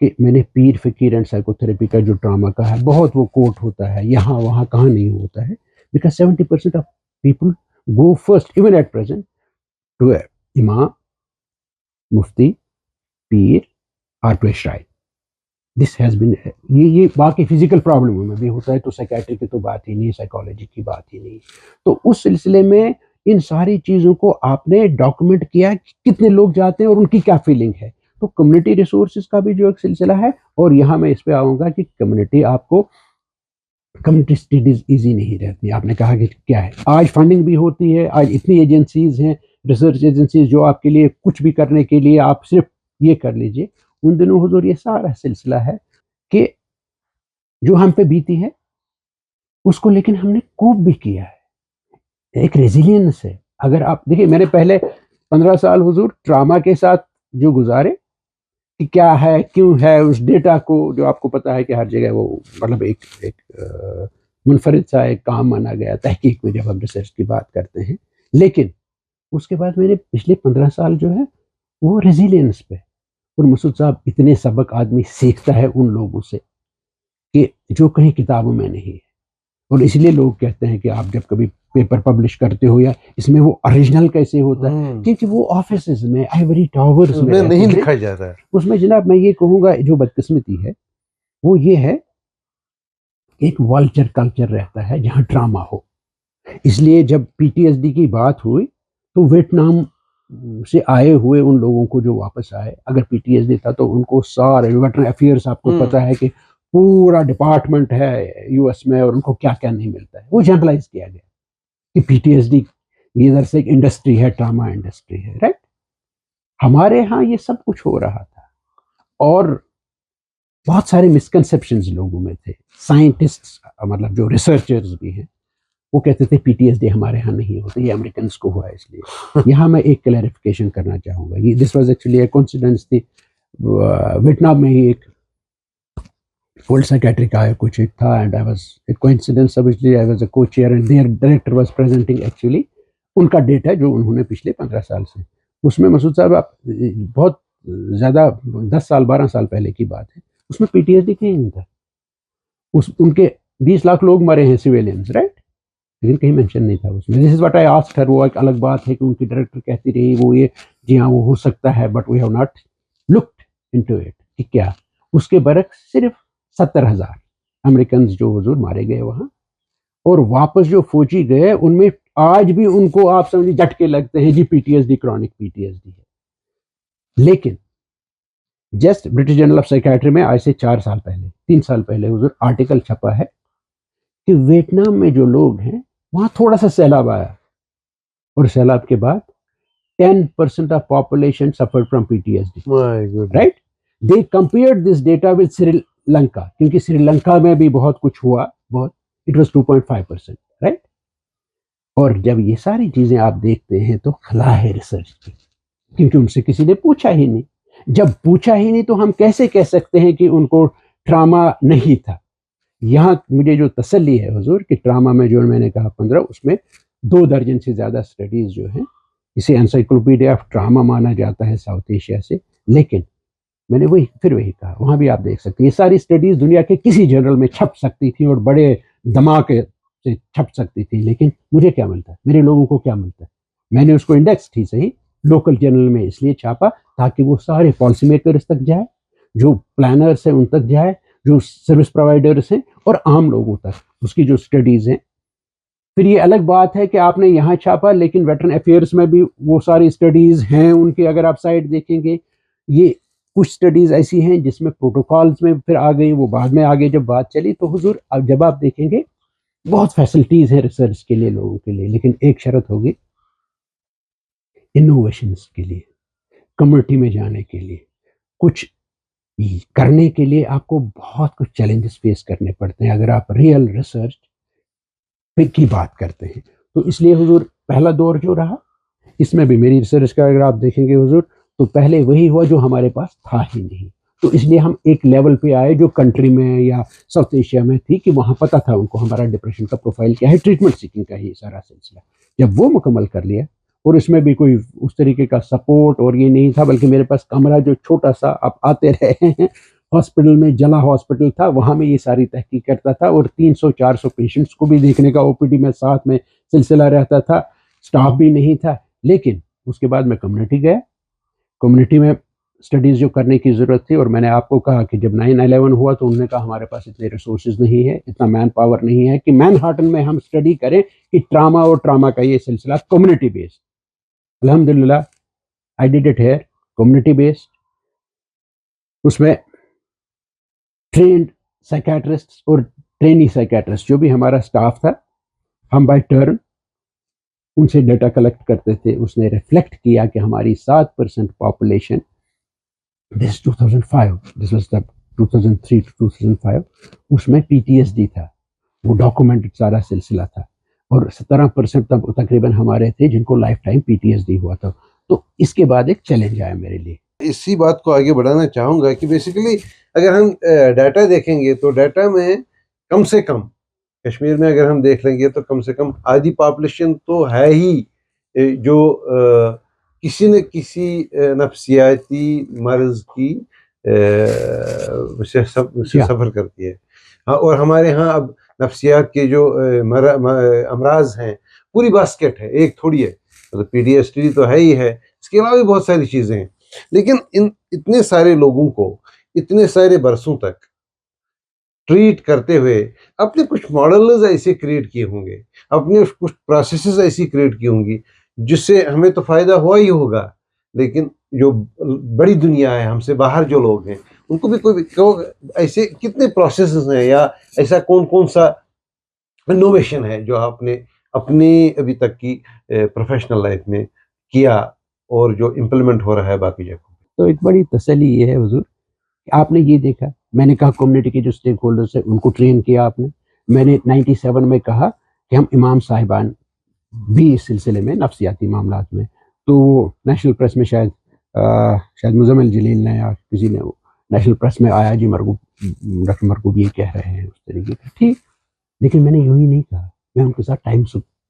کہ میں نے پیر فقیر اینڈ سائیکو تھراپی کا جو ڈرامہ کا ہے بہت وہ کوٹ ہوتا ہے، یہاں وہاں کہاں نہیں ہوتا ہے، because 70% of people go first even at present to امام، مفتی، پیر اور ٹو شاعر۔ دس ہیز بین، یہ باقی فزیکل پرابلموں میں بھی ہوتا ہے تو سائیکیٹری کی تو بات ہی نہیں، سائیکالوجی کی بات ہی نہیں۔ تو اس سلسلے میں ان ساری چیزوں کو آپ نے ڈاکومنٹ کیا کہ کتنے لوگ جاتے ہیں اور ان کی کیا فیلنگ ہے۔ تو کمیونٹی ریسورسز کا بھی جو ایک سلسلہ ہے، اور یہاں میں اس پہ آؤں گا کہ کمیونٹی آپ کو کمیونٹی اسٹڈیز ایزی نہیں رہتی۔ آپ نے کہا کہ کیا ہے، آج فنڈنگ بھی ہوتی ہے، آج اتنی ایجنسیز ہیں، ریسرچ ایجنسیز جو آپ کے لیے کچھ بھی کرنے کے لیے آپ صرف یہ کر لیجئے۔ ان دنوں حضور یہ سارا سلسلہ ہے کہ جو ہم پہ بیتی ہے اس کو لیکن ہم نے کوپ بھی کیا ہے، ایک ریزیلینس ہے۔ اگر آپ دیکھیں، میں نے پہلے 15 سال حضور ٹراما کے ساتھ جو گزارے کہ کیا ہے کیوں ہے، اس ڈیٹا کو جو آپ کو پتا ہے کہ ہر جگہ وہ مطلب ایک منفرد سا ایک کام مانا گیا تحقیق میں جب ہم ریسرچ کی بات کرتے ہیں، لیکن اس کے بعد میں نے پچھلے 15 سال جو ہے وہ ریزیلینس پہ، اور مسعود صاحب اتنے سبق آدمی سیکھتا ہے ان لوگوں سے کہ جو کہیں کتابوں میں نہیں ہے۔ اور اس لیے لوگ کہتے ہیں کہ آپ جب کبھی پیپر پبلش کرتے ہو یا اس میں وہ اوریجنل کیسے ہوتا ہے، کیونکہ وہ آفیسز میں، آئیوری ٹاورز اس میں میں رہتے نہیں ہیں۔ لکھا جاتا ہے۔ اس میں جناب میں یہ کہوں گا جو بدقسمتی ہے وہ یہ ہے کہ ایک والچر کلچر رہتا ہے جہاں ڈرامہ ہو۔ اس لیے جب پی ٹی ایس ڈی کی بات ہوئی تو ویتنام سے آئے ہوئے ان لوگوں کو جو واپس آئے، اگر پی ٹی ایس ڈی تھا تو ان کو سارے ویٹرن افیئرس، آپ کو پتا ہے کہ پورا ڈپارٹمنٹ ہے یو ایس میں، اور ان کو کیا کیا نہیں ملتا ہے، وہ جنرلائز کیا گیا کہ پی ٹی ایس ڈی یہ ادھر سے ایک انڈسٹری ہے، ڈراما انڈسٹری ہے، رائٹ۔ ہمارے ہاں یہ سب کچھ ہو رہا تھا، اور بہت سارے مسکنسیپشنز لوگوں میں تھے۔ سائنٹسٹ مطلب جو ریسرچرز بھی ہیں وہ کہتے تھے پی ٹی ایس ڈی ہمارے ہاں نہیں ہوتا، یہ امریکنس کو ہوا ہے۔ اس لیے یہاں میں ایک کلیریفیکیشن کرنا چاہوں گا، یہ this was actually a coincidence تھی۔ ویتنام میں ہی ایک ورلڈ سائیکیٹری کا کچھ ایک تھا، and I was a coincidence, obviously I was a co-chair and their director was presenting actually ان کا ڈیٹا جو انہوں نے پچھلے 15 سال سے، اس میں مسعود صاحب آپ بہت زیادہ 10 سال 12 سال پہلے کی بات ہے، اس میں پی ٹی ایس ڈی کہیں نہیں تھا۔ ان کے 20 لاکھ لوگ مرے ہیں سویلینز، رائٹ، لیکن کہیں مینشن نہیں تھا اس میں۔ دس از واٹ آئی آسکڈ ہر، وہ ایک الگ بات ہے کہ ان کی ڈائریکٹر کہتی رہی وہ یہ جی ہاں وہ ہو سکتا ہے، but we have not looked into it کہ کیا۔ اس کے برعکس صرف 70,000 امریکنز جو حضور مارے گئے وہاں، اور واپس جو فوجی گئے ان میں آج بھی ان کو آپ سمجھے جھٹکے لگتے ہیں، جی P T S D, chronic P T S D ہے۔ لیکن just British Journal of Psychiatry میں آج سے 4 سال پہلے 3 سال پہلے حضور آرٹیکل چھپا ہے کہ ویتنام میں جو لوگ ہیں وہاں تھوڑا سا سیلاب آیا، اور سیلاب کے بعد 10% of population suffer from P T S D, right. They compared this data with Sri Lanka, کیونکہ سری لنکا میں بھی بہت کچھ ہوا، بہت، اٹ واز 2.5%، رائٹ۔ اور جب یہ ساری چیزیں آپ دیکھتے ہیں تو خلا ہے ریسرچ کی، کیونکہ ان سے کسی نے پوچھا ہی نہیں۔ جب پوچھا ہی نہیں تو ہم کیسے کہہ سکتے ہیں کہ ان کو ٹراما نہیں تھا؟ یہاں مجھے جو تسلی ہے حضور کہ ٹراما میں جو میں نے کہا 15، اس میں 2 درجن سے زیادہ اسٹڈیز جو ہیں، اسے انسائکلوپیڈیا آف ٹراما مانا جاتا ہے ساؤتھ ایشیا سے، لیکن میں نے وہی کہا، وہاں بھی آپ دیکھ سکتے ہیں یہ ساری اسٹڈیز دنیا کے کسی جرنل میں چھپ سکتی تھی اور بڑے دھماکے سے چھپ سکتی تھی، لیکن مجھے کیا ملتا ہے، میرے لوگوں کو کیا ملتا ہے؟ میں نے اس کو انڈیکس تھی صحیح لوکل جرنل میں اس لیے چھاپا تاکہ وہ سارے پالیسی میکرز تک جائے، جو پلانرز ہیں ان تک جائے، جو سروس پرووائڈرز ہیں، اور عام لوگوں تک اس کی جو اسٹڈیز ہیں۔ پھر یہ الگ بات ہے کہ آپ نے یہاں چھاپا، لیکن ویٹرن افیئرس میں بھی وہ ساری اسٹڈیز ہیں ان کے، اگر آپ سائٹ دیکھیں گے یہ کچھ اسٹڈیز ایسی ہیں جس میں پروٹوکالز میں پھر آ گئی، وہ بعد میں آگے جب بات چلی تو حضور اب جب آپ دیکھیں گے بہت فیسلٹیز ہیں ریسرچ کے لیے لوگوں کے لیے، لیکن ایک شرط ہوگی انوویشنز کے لیے، کمیونٹی میں جانے کے لیے، کچھ کرنے کے لیے آپ کو بہت کچھ چیلنجز فیس کرنے پڑتے ہیں اگر آپ ریئل ریسرچ کی بات کرتے ہیں۔ تو اس لیے حضور پہلا دور جو رہا، اس میں بھی میری ریسرچ کا اگر آپ دیکھیں گے حضور تو پہلے وہی ہوا جو ہمارے پاس تھا ہی نہیں، تو اس لیے ہم ایک لیول پہ آئے جو کنٹری میں یا ساؤتھ ایشیا میں تھی کہ وہاں پتہ تھا ان کو ہمارا ڈپریشن کا پروفائل کیا ہے، ٹریٹمنٹ سیکنگ کا ہی سارا سلسلہ. جب وہ مکمل کر لیا اور اس میں بھی کوئی اس طریقے کا سپورٹ اور یہ نہیں تھا، بلکہ میرے پاس کمرہ جو چھوٹا سا آپ آتے رہے ہیں ہاسپٹل میں، جلا ہاسپٹل تھا، وہاں میں یہ ساری تحقیق کرتا تھا اور 300-400 پیشنٹس کو بھی دیکھنے کا او پی ڈی میں ساتھ میں سلسلہ رہتا تھا، سٹاف بھی نہیں تھا. لیکن اس کے بعد میں کمیونٹی گیا. کمیونٹی میں اسٹڈیز جو کرنے کی ضرورت تھی، اور میں نے آپ کو کہا کہ جب 9/11 ہوا تو انہوں نے کہا ہمارے پاس اتنے ریسورسز نہیں ہے، اتنا مین پاور نہیں ہے کہ مین ہارٹن میں ہم اسٹڈی کریں کہ ٹراما اور ٹراما کا یہ سلسلہ کمیونٹی بیسڈ. الحمدللہ I did it here community based. اس میں ٹرینڈ سائیکیٹرسٹ اور ٹرینی سائیکیٹرسٹ جو بھی ہمارا اسٹاف تھا، ہم بائی ٹرن ان سے ڈیٹا کلیکٹ کرتے تھے. اس نے ریفلیکٹ کیا کہ ہماری 7% population, this 2005، this was the 2003 to 2005، اس میں پی ٹی ایس ڈی تھا. وہ ڈاکومنٹڈ سارا سلسلہ تھا. اور 17% تب تقریباً ہمارے تھے جن کو life time P T S D ہوا تھا. تو اس کے بعد ایک چیلنج آیا میرے لیے. اسی بات کو آگے بڑھانا چاہوں گا کہ بیسیکلی اگر ہم ڈیٹا دیکھیں گے تو ڈیٹا میں کم سے کم کشمیر میں اگر ہم دیکھ لیں گے تو کم سے کم آدھی پاپولیشن تو ہے ہی جو کسی نہ کسی نفسیاتی مرض کی سے سفر کرتی ہے. اور ہمارے ہاں اب نفسیات کے جو امراض ہیں پوری باسکٹ ہے، ایک تھوڑی ہے. مطلب پی ڈی ایس ٹی تو ہے ہی ہے، اس کے علاوہ بھی بہت ساری چیزیں ہیں. لیکن اتنے سارے لوگوں کو اتنے سارے برسوں تک ٹریٹ کرتے ہوئے اپنے کچھ ماڈلز ایسے کریٹ کیے ہوں گے، اپنے کچھ پروسیسز ایسی کریٹ کی ہوں گی جس سے ہمیں تو فائدہ ہوا ہی ہوگا، لیکن جو بڑی دنیا ہے، ہم سے باہر جو لوگ ہیں، ان کو بھی کوئی ایسے کتنے پروسیسز ہیں یا ایسا کون سا انوویشن ہے جو آپ نے اپنی ابھی تک کی پروفیشنل لائف میں کیا اور جو امپلیمنٹ ہو رہا ہے باقی جگہوں. تو ایک بڑی تسلی یہ ہے حضور کہ آپ نے یہ دیکھا، میں نے کہا کمیونٹی کے جو اسٹیک ہولڈرس ہیں ان کو ٹرین کیا آپ نے. میں نے 97 میں کہا کہ ہم امام صاحبان بھی اس سلسلے میں نفسیاتی معاملات میں، تو وہ نیشنل پریس میں شاید مزمل جلیل نے یا کسی نے نیشنل پریس میں آیا جی ڈاکٹر مرغوب یہ کہہ رہے ہیں اس طریقے کا. ٹھیک، لیکن میں نے یوں ہی نہیں کہا، میں ان کے ساتھ ٹائم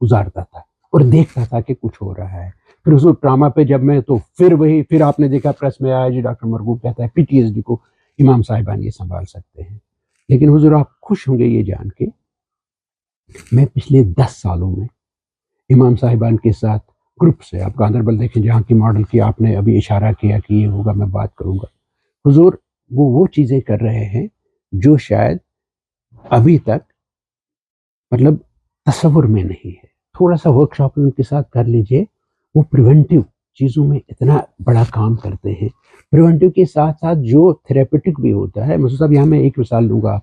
گزارتا تھا اور دیکھتا تھا کہ کچھ ہو رہا ہے. پھر اس ڈرامہ پہ جب میں تو پھر آپ نے دیکھا پریس میں آیا جی ڈاکٹر مرغوب کہتا ہے پی ٹی ایس ڈی کو امام صاحبان یہ سنبھال سکتے ہیں. لیکن حضور آپ خوش ہوں گے یہ جان کے میں پچھلے 10 سالوں میں امام صاحبان کے ساتھ گروپ سے، آپ گاندربل دیکھیں جہاں کی ماڈل کی آپ نے ابھی اشارہ کیا کہ یہ ہوگا، میں بات کروں گا. حضور وہ چیزیں کر رہے ہیں جو شاید ابھی تک مطلب تصور میں نہیں ہے. تھوڑا سا ورک شاپ ان کے ساتھ کر لیجئے، وہ پریونٹیو چیزوں میں اتنا بڑا کام کرتے ہیں. پریونٹیو کے ساتھ ساتھ جو تھراپیوٹک بھی ہوتا ہے. مسعود صاحب یہاں میں ایک مثال دوں گا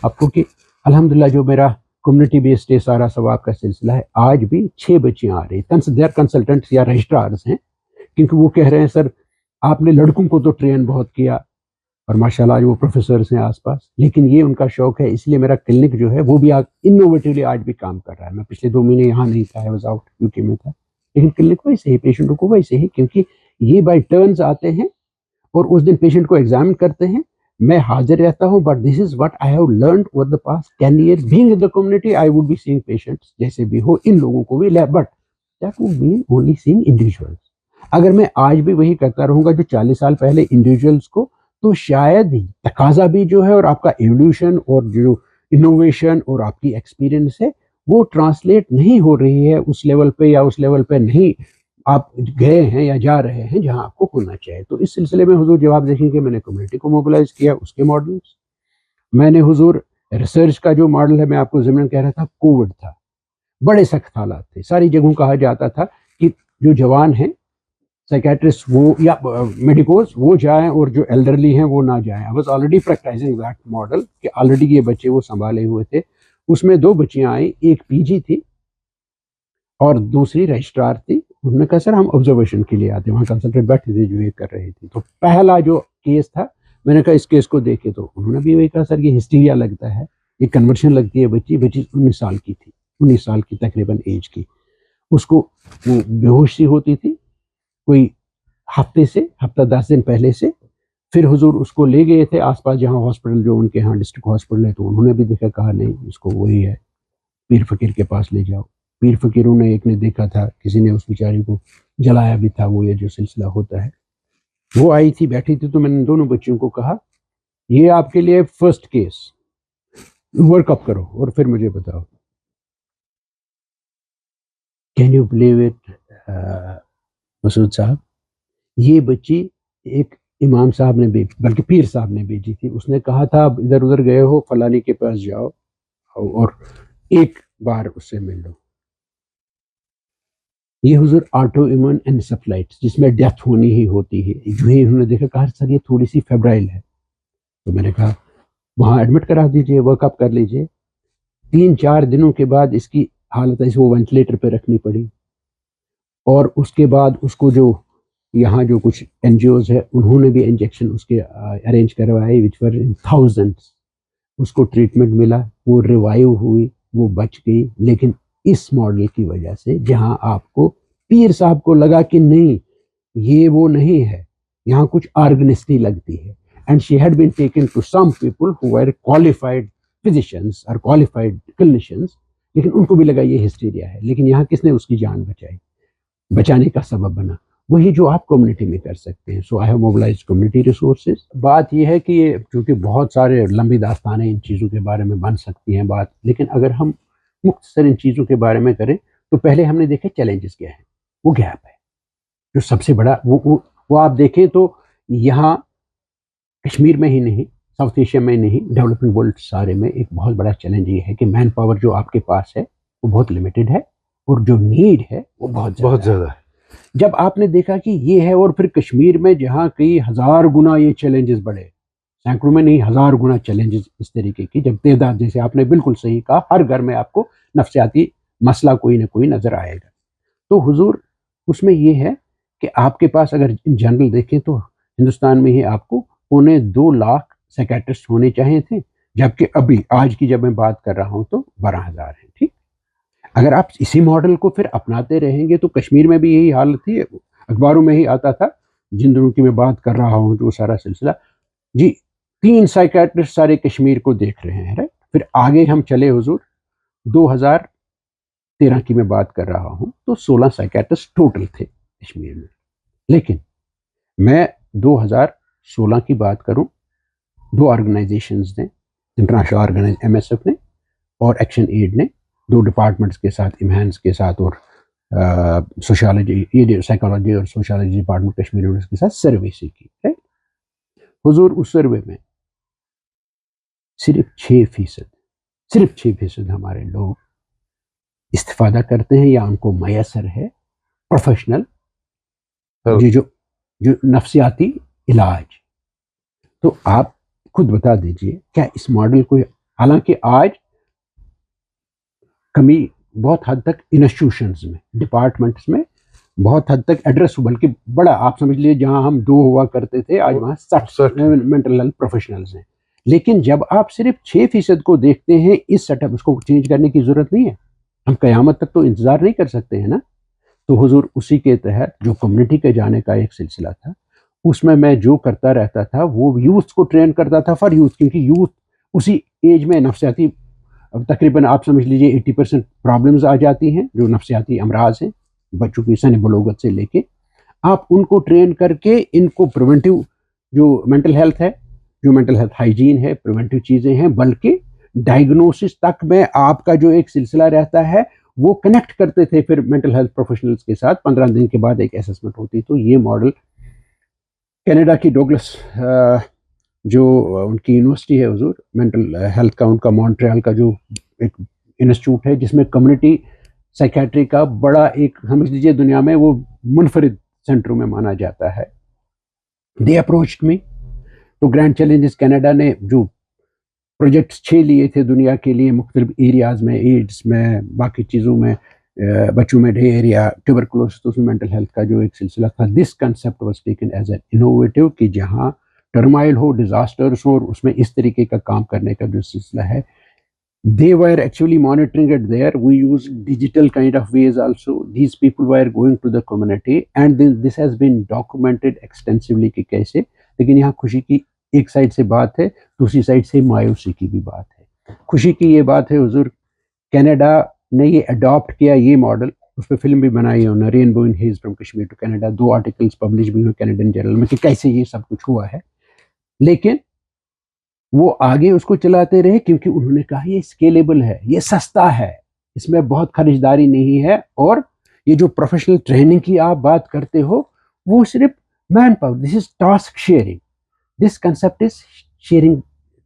آپ کو کہ الحمدللہ جو میرا کمیونٹی بیسڈ سارا ثواب کا سلسلہ ہے، آج بھی 6 بچیاں آ رہی ہیں، کنسلٹنٹس یا رجسٹرارز ہیں، کیونکہ وہ کہہ رہے ہیں سر آپ نے لڑکوں کو تو ٹرین بہت کیا اور ماشاءاللہ آج وہ پروفیسرز ہیں آس پاس، لیکن یہ ان کا شوق ہے. اس لیے میرا کلینک جو ہے وہ بھی انوویٹیولی آج بھی کام کر رہا ہے. میں پچھلے 2 مہینے یہاں نہیں تھا، واز آؤٹ یو کے میں تھا، لیکن کلینک ویسے ہی، پیشنٹوں کو ویسے ہی، کیونکہ یہ بائی ٹرنز آتے ہیں اور اس دن پیشنٹ کو ایگزامن کرتے ہیں. میں حاضر رہتا ہوں، but this is what I have learned over the past 10 years being in the community. I would be seeing patients جیسے بھی ہو ان لوگوں کو بھی، but that would mean only seeing individuals. اگر میں آج بھی وہی کرتا رہوں گا جو 40 سال پہلے انڈیویجولس کو، تو شاید تقاضا بھی جو ہے اور آپ کا ایولیوشن اور جو انوویشن اور آپ کی ایکسپیرینس ہے وہ ٹرانسلیٹ نہیں ہو رہی ہے اس لیول پہ، یا اس لیول پہ نہیں آپ گئے ہیں یا جا رہے ہیں جہاں آپ کو ہونا چاہیے. تو اس سلسلے میں حضور جواب دیکھیں کہ میں نے کمیونٹی کو موبلائز کیا، اس کے ماڈلس میں نے حضور ریسرچ کا جو ماڈل ہے، میں آپ کو ضمن کہہ رہا تھا کووڈ تھا، بڑے سخت حالات تھے، ساری جگہوں کہا جاتا تھا کہ جو جوان ہیں سائیکیٹرسٹ وہ یا میڈیکوز وہ جائیں اور جو ایلڈرلی ہیں وہ نہ جائیں. I was already practicing that model کہ آلریڈی یہ بچے وہ سنبھالے ہوئے تھے. اس میں 2 بچیاں آئیں، ایک پی جی تھی اور دوسری رجسٹرار تھی. انہوں نے کہا سر ہم آبزرویشن کے لیے آتے ہیں، وہاں کنسلٹنٹ بیٹھے تھے جو یہ کر رہے تھے. تو پہلا جو کیس تھا میں نے کہا اس کیس کو دیکھے، تو انہوں نے بھی وہی کہا سر یہ ہسٹیریا لگتا ہے، یہ کنورشن لگتی ہے. بچی 19 سال کی تھی، 19 سال کی تقریباً ایج کی. اس کو وہ بے ہوش سی ہوتی تھی کوئی ہفتے 10 دن پہلے سے. پھر حضور اس کو لے گئے تھے آس پاس جہاں ہاسپٹل جو ان کے یہاں ڈسٹرکٹ ہاسپٹل ہے، تو انہوں نے بھی دیکھا، کہا نہیں اس کو وہی ہے، پیر فقیر کے پاس لے جاؤ. پیر فقیروں نے ایک نے دیکھا تھا، کسی نے اس بیچاری کو جلایا بھی تھا، وہ یہ جو سلسلہ ہوتا ہے. وہ آئی تھی، بیٹھی تھی، تو میں نے دونوں بچیوں کو کہا یہ آپ کے لیے فرسٹ کیس، ورک اپ کرو اور پھر مجھے بتاؤ. کین یو بلیو اٹ مسعود صاحب، یہ بچی ایک امام صاحب نے بلکہ پیر صاحب نے بھیجی تھی. اس نے کہا تھا اب ادھر ادھر گئے ہو فلانی کے پاس جاؤ اور ایک بار اس سے مل لو. یہ حضور آٹو ایمون انسفلائٹس جس میں ڈیتھ ہونی ہی ہوتی ہے، جو ہی انہوں نے دیکھا، کہا سر یہ تھوڑی سی فیبرائل ہے. تو میں نے کہا وہاں ایڈمٹ کرا دیجئے، ورک اپ کر لیجئے. 3-4 دنوں کے بعد اس کی حالت ایسی، وہ وینٹیلیٹر پہ رکھنی پڑی. اور اس کے بعد اس کو جو یہاں جو کچھ این جی اوز ہے انہوں نے بھی انجیکشن اس کے ارینج کروائے وچ ور ان تھاؤزنڈس. اس کو ٹریٹمنٹ ملا، وہ ریوائیو ہوئی، وہ بچ گئی. لیکن اس ماڈل کی وجہ سے جہاں آپ کو پیر صاحب کو لگا کہ نہیں یہ وہ نہیں ہے، یہاں کچھ آرگنسٹی لگتی ہے. And she had been taken to some people who were qualified physicians اور qualified clinicians، لیکن ان کو بھی لگا یہ ہسٹیریا ہے. لیکن یہاں کس نے اس کی جان بچائی، بچانے کا سبب بنا، وہی جو آپ کمیونٹی میں کر سکتے ہیں. سو آئی ہیو موبلائزڈ کمیونٹی ریسورسز. بات یہ ہے کہ یہ چونکہ بہت سارے لمبی داستانیں ان چیزوں کے بارے میں بن سکتی ہیں بات، لیکن اگر ہم مختصر ان چیزوں کے بارے میں کریں تو پہلے ہم نے دیکھے چیلنجز کیا ہیں. وہ گیپ ہے جو سب سے بڑا، وہ آپ دیکھیں تو یہاں کشمیر میں ہی نہیں، ساؤتھ ایشیا میں نہیں، ڈیولپنگ ورلڈ سارے میں ایک بہت بڑا چیلنج یہ ہے کہ مین پاور جو آپ کے پاس ہے وہ بہت لمیٹڈ ہے، اور جو نیڈ ہے وہ بہت زیادہ ہے. جب آپ نے دیکھا کہ یہ ہے، اور پھر کشمیر میں جہاں کئی ہزار گنا یہ چیلنجز بڑھے، سینکڑوں میں نہیں ہزار گنا چیلنجز اس طریقے کی، جب تعداد جیسے آپ نے بالکل صحیح کہا ہر گھر میں آپ کو نفسیاتی مسئلہ کوئی نہ کوئی نظر آئے گا. تو حضور اس میں یہ ہے کہ آپ کے پاس اگر جنرل دیکھیں تو ہندوستان میں ہی آپ کو 2.25 لاکھ سیکیٹرسٹ ہونے چاہیے تھے، جبکہ ابھی آج کی جب میں بات کر رہا ہوں تو 12,000 ہیں. ٹھیک، اگر آپ اسی ماڈل کو پھر اپناتے رہیں گے تو کشمیر میں بھی یہی حالت تھی. اخباروں میں ہی آتا تھا جن دنوں کی میں بات کر رہا ہوں جو سارا سلسلہ، جی 3 سائیکیٹرسٹ سارے کشمیر کو دیکھ رہے ہیں. پھر آگے ہم چلے حضور 2013 کی میں بات کر رہا ہوں تو 16 سائیکیٹرسٹ ٹوٹل تھے کشمیر میں. لیکن میں 2016 کی بات کروں، 2 آرگنائزیشنز نے، international organise M S F نے اور ایکشن ایڈ نے 2 ڈپارٹمنٹس کے ساتھ، امہانس کے ساتھ اور سوشالوجی، یہ سائیکالوجی اور سوشالوجی ڈپارٹمنٹ کشمیر یونیورسٹی کے ساتھ سروے سے کی. حضور اس سروے میں صرف 6% ہمارے لوگ استفادہ کرتے ہیں یا ان کو میسر ہے پروفیشنل جو نفسیاتی علاج. تو آپ خود بتا دیجئے کیا اس ماڈل کو، حالانکہ آج کمی بہت حد تک انسٹیٹیوشنز میں، ڈپارٹمنٹس میں بہت حد تک ایڈریس، بلکہ بڑا آپ سمجھ لیجیے جہاں ہم 2 ہوا کرتے تھے آج وہاں 60 مینٹل ہیلتھ پروفیشنلز ہیں. لیکن جب آپ صرف 6% کو دیکھتے ہیں، اس سیٹ اپ اس کو چینج کرنے کی ضرورت نہیں ہے. ہم قیامت تک تو انتظار نہیں کر سکتے ہیں نا. تو حضور اسی کے تحت جو کمیونٹی کے جانے کا ایک سلسلہ تھا، اس میں جو کرتا رہتا تھا وہ یوتھ کو ٹرین کرتا تھا فار یوتھ، کیونکہ یوتھ اسی ایج میں نفسیاتی تقریباً آپ سمجھ لیجیے 80% پرابلمز آ جاتی ہیں جو نفسیاتی امراض ہیں بچوں کی سن بلوغت سے لے کے. آپ ان کو ٹرین کر کے ان کو پریونٹیو جو مینٹل ہیلتھ ہے، جو مینٹل ہیلتھ ہائیجین ہے، پریونٹیو چیزیں ہیں، بلکہ ڈائگنوسس تک میں آپ کا جو ایک سلسلہ رہتا ہے وہ کنیکٹ کرتے تھے پھر مینٹل ہیلتھ پروفیشنلز کے ساتھ. 15 دن کے بعد ایک اسسمنٹ ہوتی. تو یہ ماڈل کینیڈا کی ڈوگلس جو ان کی یونیورسٹی ہے حضور مینٹل ہیلتھ کا، ان کا مونٹریال کا جو ایک انسٹیٹیوٹ ہے جس میں کمیونٹی سائیکیٹری کا بڑا ایک سمجھ لیجیے دنیا میں وہ منفرد سینٹروں میں مانا جاتا ہے. دے اپروچڈ می. تو گرینڈ چیلنجز کینیڈا نے جو پروجیکٹس 6 لیے تھے دنیا کے لیے مختلف ایریاز میں، ایڈس میں، باقی چیزوں میں، بچوں میں ڈہیریا، ٹیوبرکلوسس میں مینٹل ہیلتھ کا جو ایک سلسلہ تھا. This concept was taken as an innovative کہ جہاں ٹرمائل ہو، ڈیزاسٹرس ہو، اور اس میں اس طریقے کا کام کرنے کا جو سلسلہ ہے. They were actually monitoring it there. We use digital kind of ways also. These people were going to the community and then this has been documented extensively کہ کیسے لیکن یہاں خوشی کی ایک سائڈ سے بات ہے, دوسری سائڈ سے مایوسی کی بھی بات ہے. خوشی کی یہ بات ہے حضور, کینیڈا نے یہ اڈاپٹ کیا یہ ماڈل, اس پہ فلم بھی بنائی ہے انہوں نے, rainbow in haze from Kashmir to Canada, 2 articles publish بھی ہوئے کینیڈین جرنل میں کہ کیسے یہ سب کچھ ہوا ہے. لیکن وہ آگے اس کو چلاتے رہے کیونکہ انہوں نے کہا یہ اسکیلیبل ہے, یہ سستا ہے, اس میں بہت خریداری نہیں ہے, اور یہ جو پروفیشنل ٹریننگ کی آپ بات کرتے ہو وہ صرف manpower, this is task sharing, this concept is sharing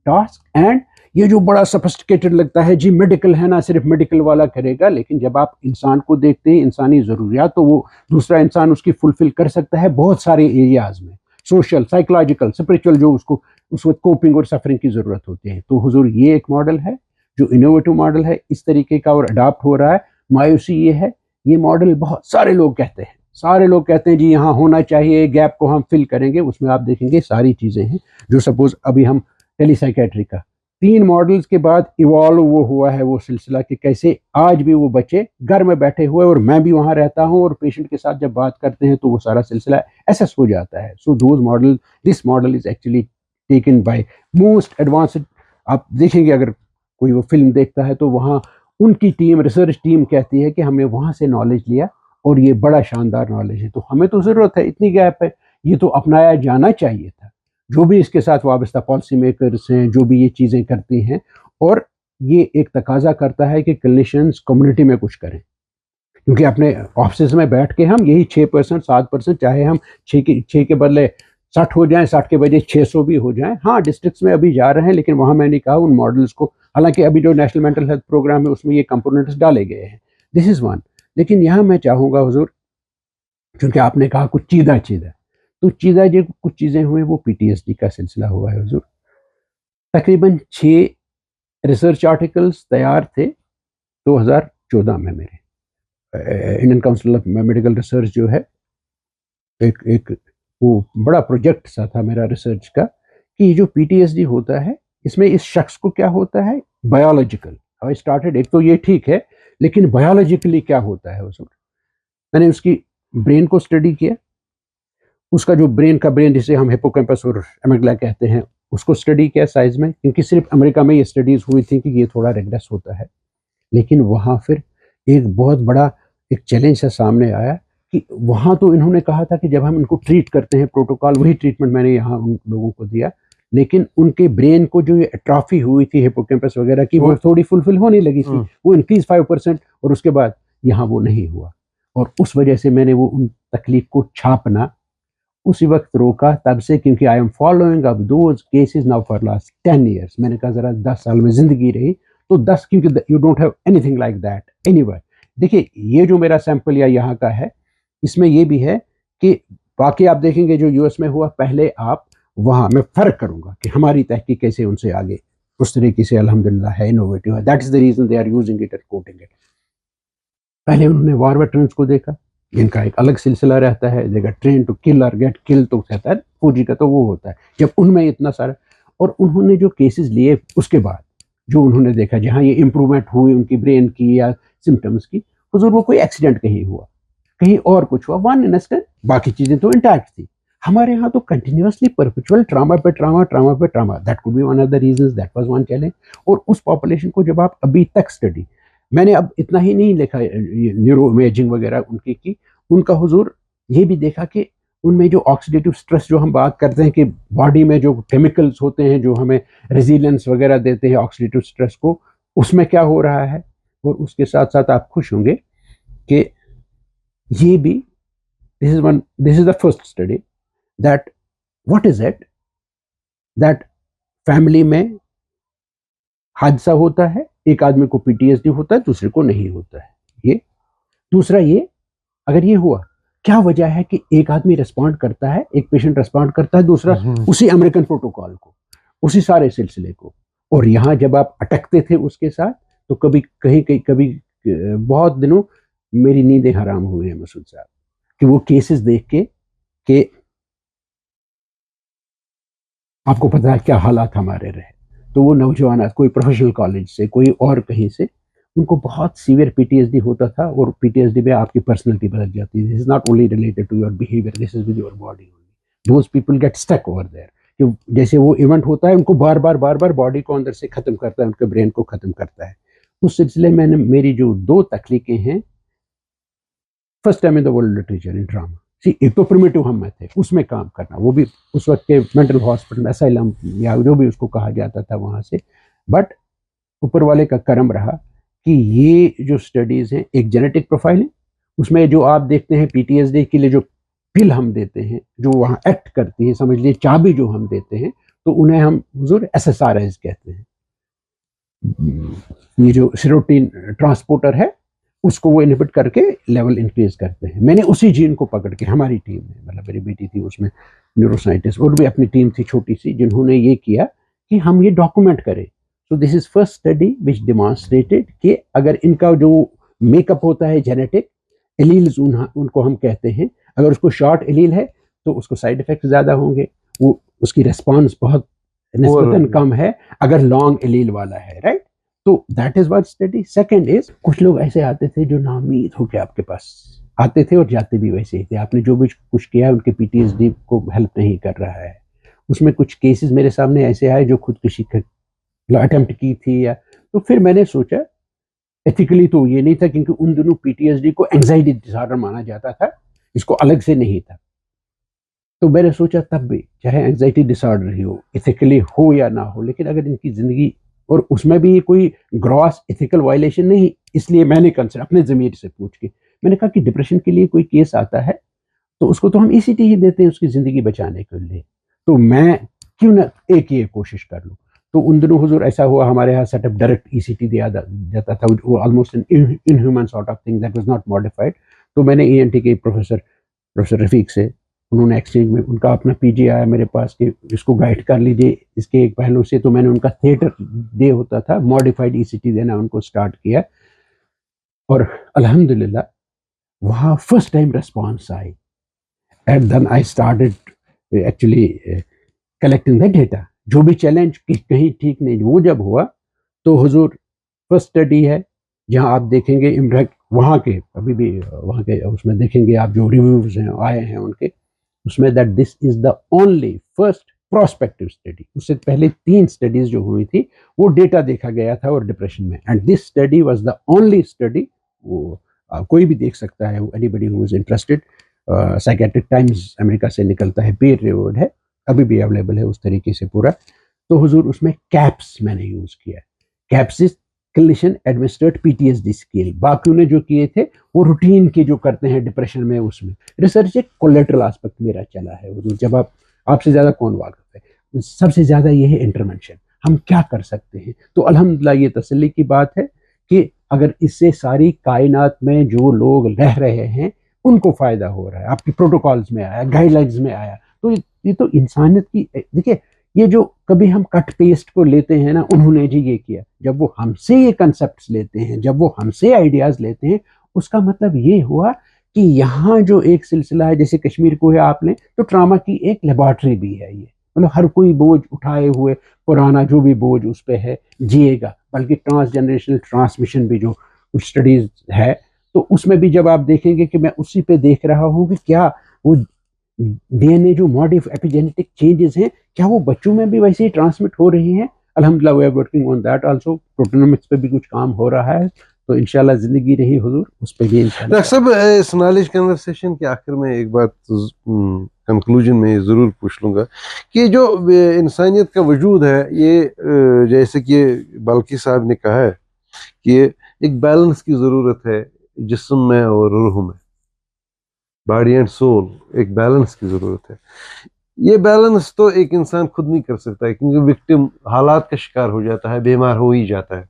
task. And یہ جو بڑا سفسٹیکیٹڈ لگتا ہے جی میڈیکل ہے نا, صرف میڈیکل والا کرے گا, لیکن جب آپ انسان کو دیکھتے ہیں, انسانی ضروریات, تو وہ دوسرا انسان اس کی فلفل کر سکتا ہے بہت سارے ایریاز میں, سوشل, سائیکولوجیکل, اسپریچول, جو اس کو اس وقت کوپنگ اور سفرنگ کی ضرورت ہوتی ہے. تو حضور یہ ایک ماڈل ہے جو انوویٹو ماڈل ہے اس طریقے کا, اور اڈاپٹ ہو رہا ہے. مایوسی یہ ہے, یہ ماڈل بہت سارے لوگ کہتے ہیں, سارے لوگ کہتے ہیں جی یہاں ہونا چاہیے, گیپ کو ہم فل کریں گے. اس میں آپ دیکھیں گے ساری چیزیں ہیں جو سپوز ابھی ہم ٹیلی سائیکیٹری کا 3 ماڈلز کے بعد ایوالو وہ ہوا ہے وہ سلسلہ کہ کیسے آج بھی وہ بچے گھر میں بیٹھے ہوئے, اور میں بھی وہاں رہتا ہوں, اور پیشنٹ کے ساتھ جب بات کرتے ہیں تو وہ سارا سلسلہ ایسس ہو جاتا ہے. So those model, this model is actually taken by most advanced. آپ دیکھیں گے اگر کوئی وہ فلم دیکھتا ہے تو وہاں ان کی ٹیم, ریسرچ ٹیم کہتی ہے کہ ہم نے وہاں سے نالج لیا اور یہ بڑا شاندار نالج ہے. تو ہمیں تو ضرورت ہے, اتنی گیپ ہے, یہ تو اپنایا جانا چاہیے تھا. جو بھی اس کے ساتھ وابستہ پالیسی میکرز ہیں, جو بھی یہ چیزیں کرتی ہیں, اور یہ ایک تقاضا کرتا ہے کہ کلینیشنز کمیونٹی میں کچھ کریں, کیونکہ اپنے آفسز میں بیٹھ کے ہم یہی 6% 7%, چاہے ہم 6 کے بدلے 60 ہو جائیں, 60 کے بجے 600 بھی ہو جائیں. ہاں ڈسٹرکٹس میں ابھی جا رہے ہیں, لیکن وہاں میں نے کہا ان ماڈلز کو, حالانکہ ابھی جو نیشنل مینٹل ہیلتھ پروگرام ہے اس میں یہ کمپوننٹس ڈالے گئے ہیں, دس از ون. لیکن یہاں میں چاہوں گا حضور, کیونکہ آپ نے کہا کچھ چیدہ, تو چیدہ جو کچھ چیزیں ہوئے وہ پی ٹی ایس ڈی کا سلسلہ ہوا ہے حضور. تقریباً 6 ریسرچ آرٹیکلس تیار تھے 2014 میں میرے. Indian council of medical research جو ہے, ایک وہ بڑا پروجیکٹ سا تھا میرا ریسرچ کا, کہ یہ جو پی ٹی ایس ڈی ہوتا ہے اس میں اس شخص کو کیا ہوتا ہے بایولوجیکل. آئی اسٹارٹڈ, ایک تو یہ ٹھیک ہے, لیکن بایولوجیکلی کیا ہوتا ہے حضور. میں نے اس کی برین کو اسٹڈی کیا, اس کا جو برین جسے ہم ہپوکیمپس اور ایمگڈلا کہتے ہیں اس کو اسٹڈی کیا سائز میں, کیونکہ صرف امریکہ میں یہ اسٹڈیز ہوئی تھیں کہ یہ تھوڑا ریگریس ہوتا ہے. لیکن وہاں پھر ایک بہت بڑا ایک چیلنج سے سامنے آیا کہ وہاں تو انہوں نے کہا تھا کہ جب ہم ان کو ٹریٹ کرتے ہیں پروٹوکال, وہی ٹریٹمنٹ میں نے یہاں ان لوگوں کو دیا, لیکن ان کے برین کو جو یہ اٹرافی ہوئی تھی ہپوکیمپس وغیرہ کی, وہ تھوڑی فلفل ہونے لگی تھی, وہ انکریز 5%, اور اس کے بعد یہاں وہ نہیں ہوا. اور اس وجہ سے میں نے وہ ان تکلیف کو چھاپنا اسی وقت روکا تب سے, کیونکہ I am following up those cases now for last 10 years. میں نے کہا ذرا 10 سال میں زندگی رہی تو 10, کیونکہ you don't have any thing like that any where. دیکھیے یہ جو میرا سیمپل یا یہاں کا ہے, اس میں یہ بھی ہے کہ باقی آپ دیکھیں گے جو یو ایس میں ہوا, پہلے آپ وہاں میں فرق کروں گا کہ ہماری تحقیق کیسے ان سے آگے اس طریقے سے الحمدللہ ہے, انوویٹو ہے. That is the reason they are using it and quoting it. پہلے انہوں نے وار ویٹرنس کو دیکھا, ان کا ایک الگ سلسلہ رہتا ہے, they get train to kill اور گیٹ کل, تو کہتا ہے فوجی کا تو وہ ہوتا ہے جب ان میں اتنا سارا. اور انہوں نے جو کیسز لیے اس کے بعد جو انہوں نے دیکھا جہاں یہ امپرومنٹ ہوئی ان کی برین کی یا سمٹمس کی, حضور وہ کوئی ایکسیڈنٹ کہیں ہوا, کہیں اور کچھ ہوا, 1 انسٹنٹ, باقی چیزیں تو انٹیکٹ تھی. ہمارے ہاں تو کنٹینیوسلی پرپیچوئل ٹراما پہ trauma, that could be one of the reasons, that was one challenge. اور اس پاپولیشن کو جب آپ ابھی تک اسٹڈی, میں نے اب اتنا ہی نہیں لکھا نیورو امیجنگ وغیرہ ان کی ان کا حضور یہ بھی دیکھا کہ ان میں جو آکسیڈیٹو سٹریس جو ہم بات کرتے ہیں کہ باڈی میں جو کیمیکلز ہوتے ہیں جو ہمیں ریزیلینس وغیرہ دیتے ہیں آکسیڈیٹو سٹریس کو, اس میں کیا ہو رہا ہے. اور اس کے ساتھ ساتھ آپ خوش ہوں گے کہ یہ بھی this is the first study that what is it that family میں حادثہ ہوتا ہے, ایک آدمی کو پی ٹی ایس ڈی ہوتا ہے, دوسرے کو نہیں ہوتا ہے. یہ دوسرا, یہ اگر یہ ہوا کیا وجہ ہے کہ ایک آدمی ریسپونڈ کرتا ہے, ایک پیشنٹ ریسپونڈ کرتا ہے, دوسرا اسی امریکن پروٹوکال کو, اسی سارے سلسلے کو. اور یہاں جب آپ اٹکتے تھے اس کے ساتھ تو کبھی کبھی بہت دنوں میری نیندیں حرام ہوئی ہیں مسعود صاحب, کہ وہ کیسز دیکھ کے کہ آپ کو پتا ہے کیا حالات ہمارے رہے. تو وہ نوجوانات کوئی پروفیشنل کالج سے, کوئی اور کہیں سے, ان کو بہت سیویئر پی ٹی ایس ڈی ہوتا تھا, اور پی ٹی ایس ڈی میں آپ کی پرسنالٹی بدل جاتی ہے. This is not only related to your behaviour, this is with your body only. Those people get stuck over there. کہ جیسے وہ ایونٹ ہوتا ہے ان کو بار بار باڈی کو اندر سے ختم کرتا ہے, ان کے برین کو ختم کرتا ہے. اس سلسلے میں نے میری جو 2 تخلیقیں ہیں, first time in the world literature in drama. ایک تو پرمیٹو ہم میں تھے, اس میں کام کرنا, وہ بھی اس وقت کے مینٹل ہاسپٹل اسائلم یا جو بھی اس کو کہا جاتا تھا وہاں سے. بٹ اوپر والے کا کرم رہا کہ یہ جو اسٹڈیز ہیں ایک جینیٹک پروفائل ہے, اس میں جو آپ دیکھتے ہیں PTSD کے لیے جو پل ہم دیتے ہیں جو وہاں ایکٹ کرتی ہیں, سمجھ لیے چابی جو ہم دیتے ہیں, تو انہیں ہم حضور SSRIs کہتے ہیں. یہ جو سیروٹین ٹرانسپورٹر ہے اس کو وہ انہبٹ کر کے لیول انکریز کرتے ہیں. میں نے اسی جین کو پکڑ کے, ہماری ٹیم میں مطلب میری بیٹی تھی اس میں نیورو سائنٹسٹ, اور بھی اپنی ٹیم تھی چھوٹی سی, جنہوں نے یہ کیا کہ ہم یہ ڈاکومنٹ کریں. سو دس از فرسٹ اسٹڈی وچ ڈیمانسٹریٹڈ کہ اگر ان کا جو میک اپ ہوتا ہے جینیٹک ایلیلز ان کو ہم کہتے ہیں, اگر اس کو شارٹ ایلیل ہے تو اس کو سائیڈ افیکٹ زیادہ ہوں گے, وہ اس کی ریسپانس بہت نسبتاً کم ہے اگر لانگ ایلیل والا ہے, رائٹ. تو that is one study. Second is کچھ لوگ ایسے آتے تھے جو نامید ہو کے آپ کے پاس آتے تھے اور جاتے بھی ویسے ہی تھے. آپ نے جو بھی کچھ کیا ان کے PTSD کو ہیلپ نہیں کر رہا ہے. اس میں کچھ کیسز میرے سامنے ایسے آئے جو خودکشی کا اٹمپٹ کی تھی, یا تو پھر میں نے سوچا ایتھیکلی تو یہ نہیں تھا, کیونکہ ان دنوں PTSD کو اینگزائٹی ڈس آرڈر مانا جاتا تھا, اس کو الگ سے نہیں تھا. تو میں نے سوچا تب بھی چاہے اینگزائٹی ڈس آرڈر ہی ہو, ایتھیکلی ہو یا نہ ہو, لیکن اگر ان کی زندگی, اور اس میں بھی کوئی گراس ایتھیکل وائلیشن نہیں, اس لیے میں نے کنسر اپنے ضمیر سے پوچھ کے میں نے کہا کہ ڈپریشن کے لیے کوئی کیس آتا ہے تو اس کو تو ہم ECT ہی دیتے ہیں اس کی زندگی بچانے کے لیے, تو میں کیوں نہ ایک یہ کوشش کر لوں. تو ان دنوں حضور ایسا ہوا ہمارے یہاں سیٹ اپ ڈائریکٹ ECT دیا جاتا تھا, وہ almost in human sort of thing that was not modified. تو میں نے ENT کے پروفیسر رفیق سے, انہوں نے ایکسچینج میں ان کا اپنا PG آیا میرے پاس کہ اس کو گائیڈ کر لیجیے اس کے ایک پہلو سے, تو میں نے ان کا تھیٹر ڈے ہوتا تھا ماڈیفائڈ ECT دینا ان کو اسٹارٹ کیا, اور الحمدللہ وہاں فرسٹ ٹائم ریسپانس آئی. And then I started actually collecting the data. جو بھی چیلنج کہیں ٹھیک نہیں, وہ جب ہوا تو حضور فرسٹ اسٹڈی ہے جہاں آپ دیکھیں گے امریک وہاں کے, ابھی بھی وہاں کے اس میں دیکھیں گے آپ جو ریویوز ہیں آئے ہیں ان کے, اس میں that this is the only first prospective study. اس سے پہلے 3 اسٹڈیز جو ہوئی تھی وہ ڈیٹا دیکھا گیا تھا اور ڈپریشن میں, and this study was the only study. وہ کوئی بھی دیکھ سکتا ہے, anybody who is interested. Psychiatric times امریکہ سے نکلتا ہے, پیئر ریویوڈ ہے, ابھی بھی اویلیبل ہے اس طریقے سے پورا. تو حضور اس میں کیپس میں نے یوز کیا. کیپس از کلینیشن ایڈمنسٹرڈ PTSD اسکیل. باقیوں نے جو کیے تھے وہ روٹین کے جو کرتے ہیں ڈپریشن میں, اس میں ریسرچ ایک کولیٹرل آسپیکٹ میرا چلا ہے. حضور جب آپ سے زیادہ کون واقف ہے, سب سے زیادہ یہ ہے انٹرونشن, ہم کیا کر سکتے ہیں. تو الحمدللہ یہ تسلی کی بات ہے کہ اگر اس سے ساری کائنات میں جو لوگ رہ رہے ہیں ان کو فائدہ ہو رہا ہے, آپ کی پروٹوکالز میں آیا, گائیڈ لائنز میں آیا, تو یہ تو انسانیت کی. دیکھیے یہ جو کبھی ہم کٹ پیسٹ کو لیتے ہیں نا, انہوں نے جی یہ کیا, جب وہ ہم سے یہ کنسپٹس لیتے ہیں, جب وہ ہم سے آئیڈیاز لیتے ہیں, اس کا مطلب یہ ہوا کہ یہاں جو ایک سلسلہ ہے, جیسے کشمیر کو ہے آپ نے, تو ٹراما کی ایک لیبارٹری بھی ہے. یہ مطلب ہر کوئی بوجھ اٹھائے ہوئے پرانا جو بھی بوجھ اس پہ ہے جیے گا, بلکہ ٹرانس جنریشنل ٹرانسمیشن بھی جو کچھ اسٹڈیز ہے, تو اس میں بھی جب آپ دیکھیں گے کہ میں اسی پہ دیکھ رہا ہوں کہ کیا وہ DNA جو ایپیجینیٹک چینجز ہیں کیا وہ بچوں میں بھی ویسے ہی ٹرانسمٹ ہو رہی ہیں. الحمدللہ we are working on that also. Proteomics پہ بھی کچھ کام ہو رہا ہے, تو انشاءاللہ زندگی رہی حضور اس پہ بھی انشاءاللہ. ڈاکٹر صاحب اس نالج کنورسیشن کے آخر میں ایک بات کنکلوژن میں ضرور پوچھ لوں گا کہ جو انسانیت کا وجود ہے یہ جیسے کہ بالکی صاحب نے کہا ہے کہ ایک بیلنس کی ضرورت ہے جسم میں اور روح میں, باڈی اینڈ سول, ایک بیلنس کی ضرورت ہے. یہ بیلنس تو ایک انسان خود نہیں کر سکتا ہے, کیونکہ وکٹم حالات کا شکار ہو جاتا ہے, بیمار ہو ہی جاتا ہے.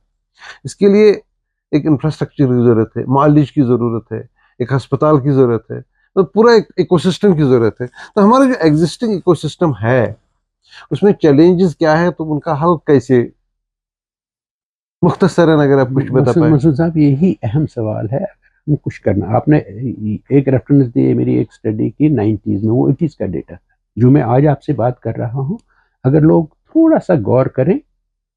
اس کے لیے ایک انفراسٹرکچر کی ضرورت ہے, معالج کی ضرورت ہے, ایک ہسپتال کی ضرورت ہے, تو پورا ایک ایکو سسٹم کی ضرورت ہے. تو ہمارا جو ایگزسٹنگ ایکو سسٹم ہے اس میں چیلنجز کیا ہے, تو ان کا حل کیسے, مختصراً اگر آپ کچھ بتا پائیں. مسعود صاحب یہی اہم سوال ہے. ہم کچھ کرنا, آپ نے ایک ریفرنس دی میری ایک اسٹڈی کی 90s میں, وہ 80s کا ڈیٹا تھا جو میں آج آپ سے بات کر رہا ہوں. اگر لوگ تھوڑا سا غور کریں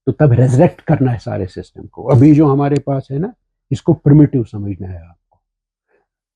تو تب ریزریکٹ کرنا ہے سارے سسٹم کو. ابھی جو ہمارے پاس ہے نا, اس کو پرمیٹیو سمجھنا ہے آپ کو.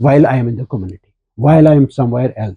while I am in the community, while I am somewhere else।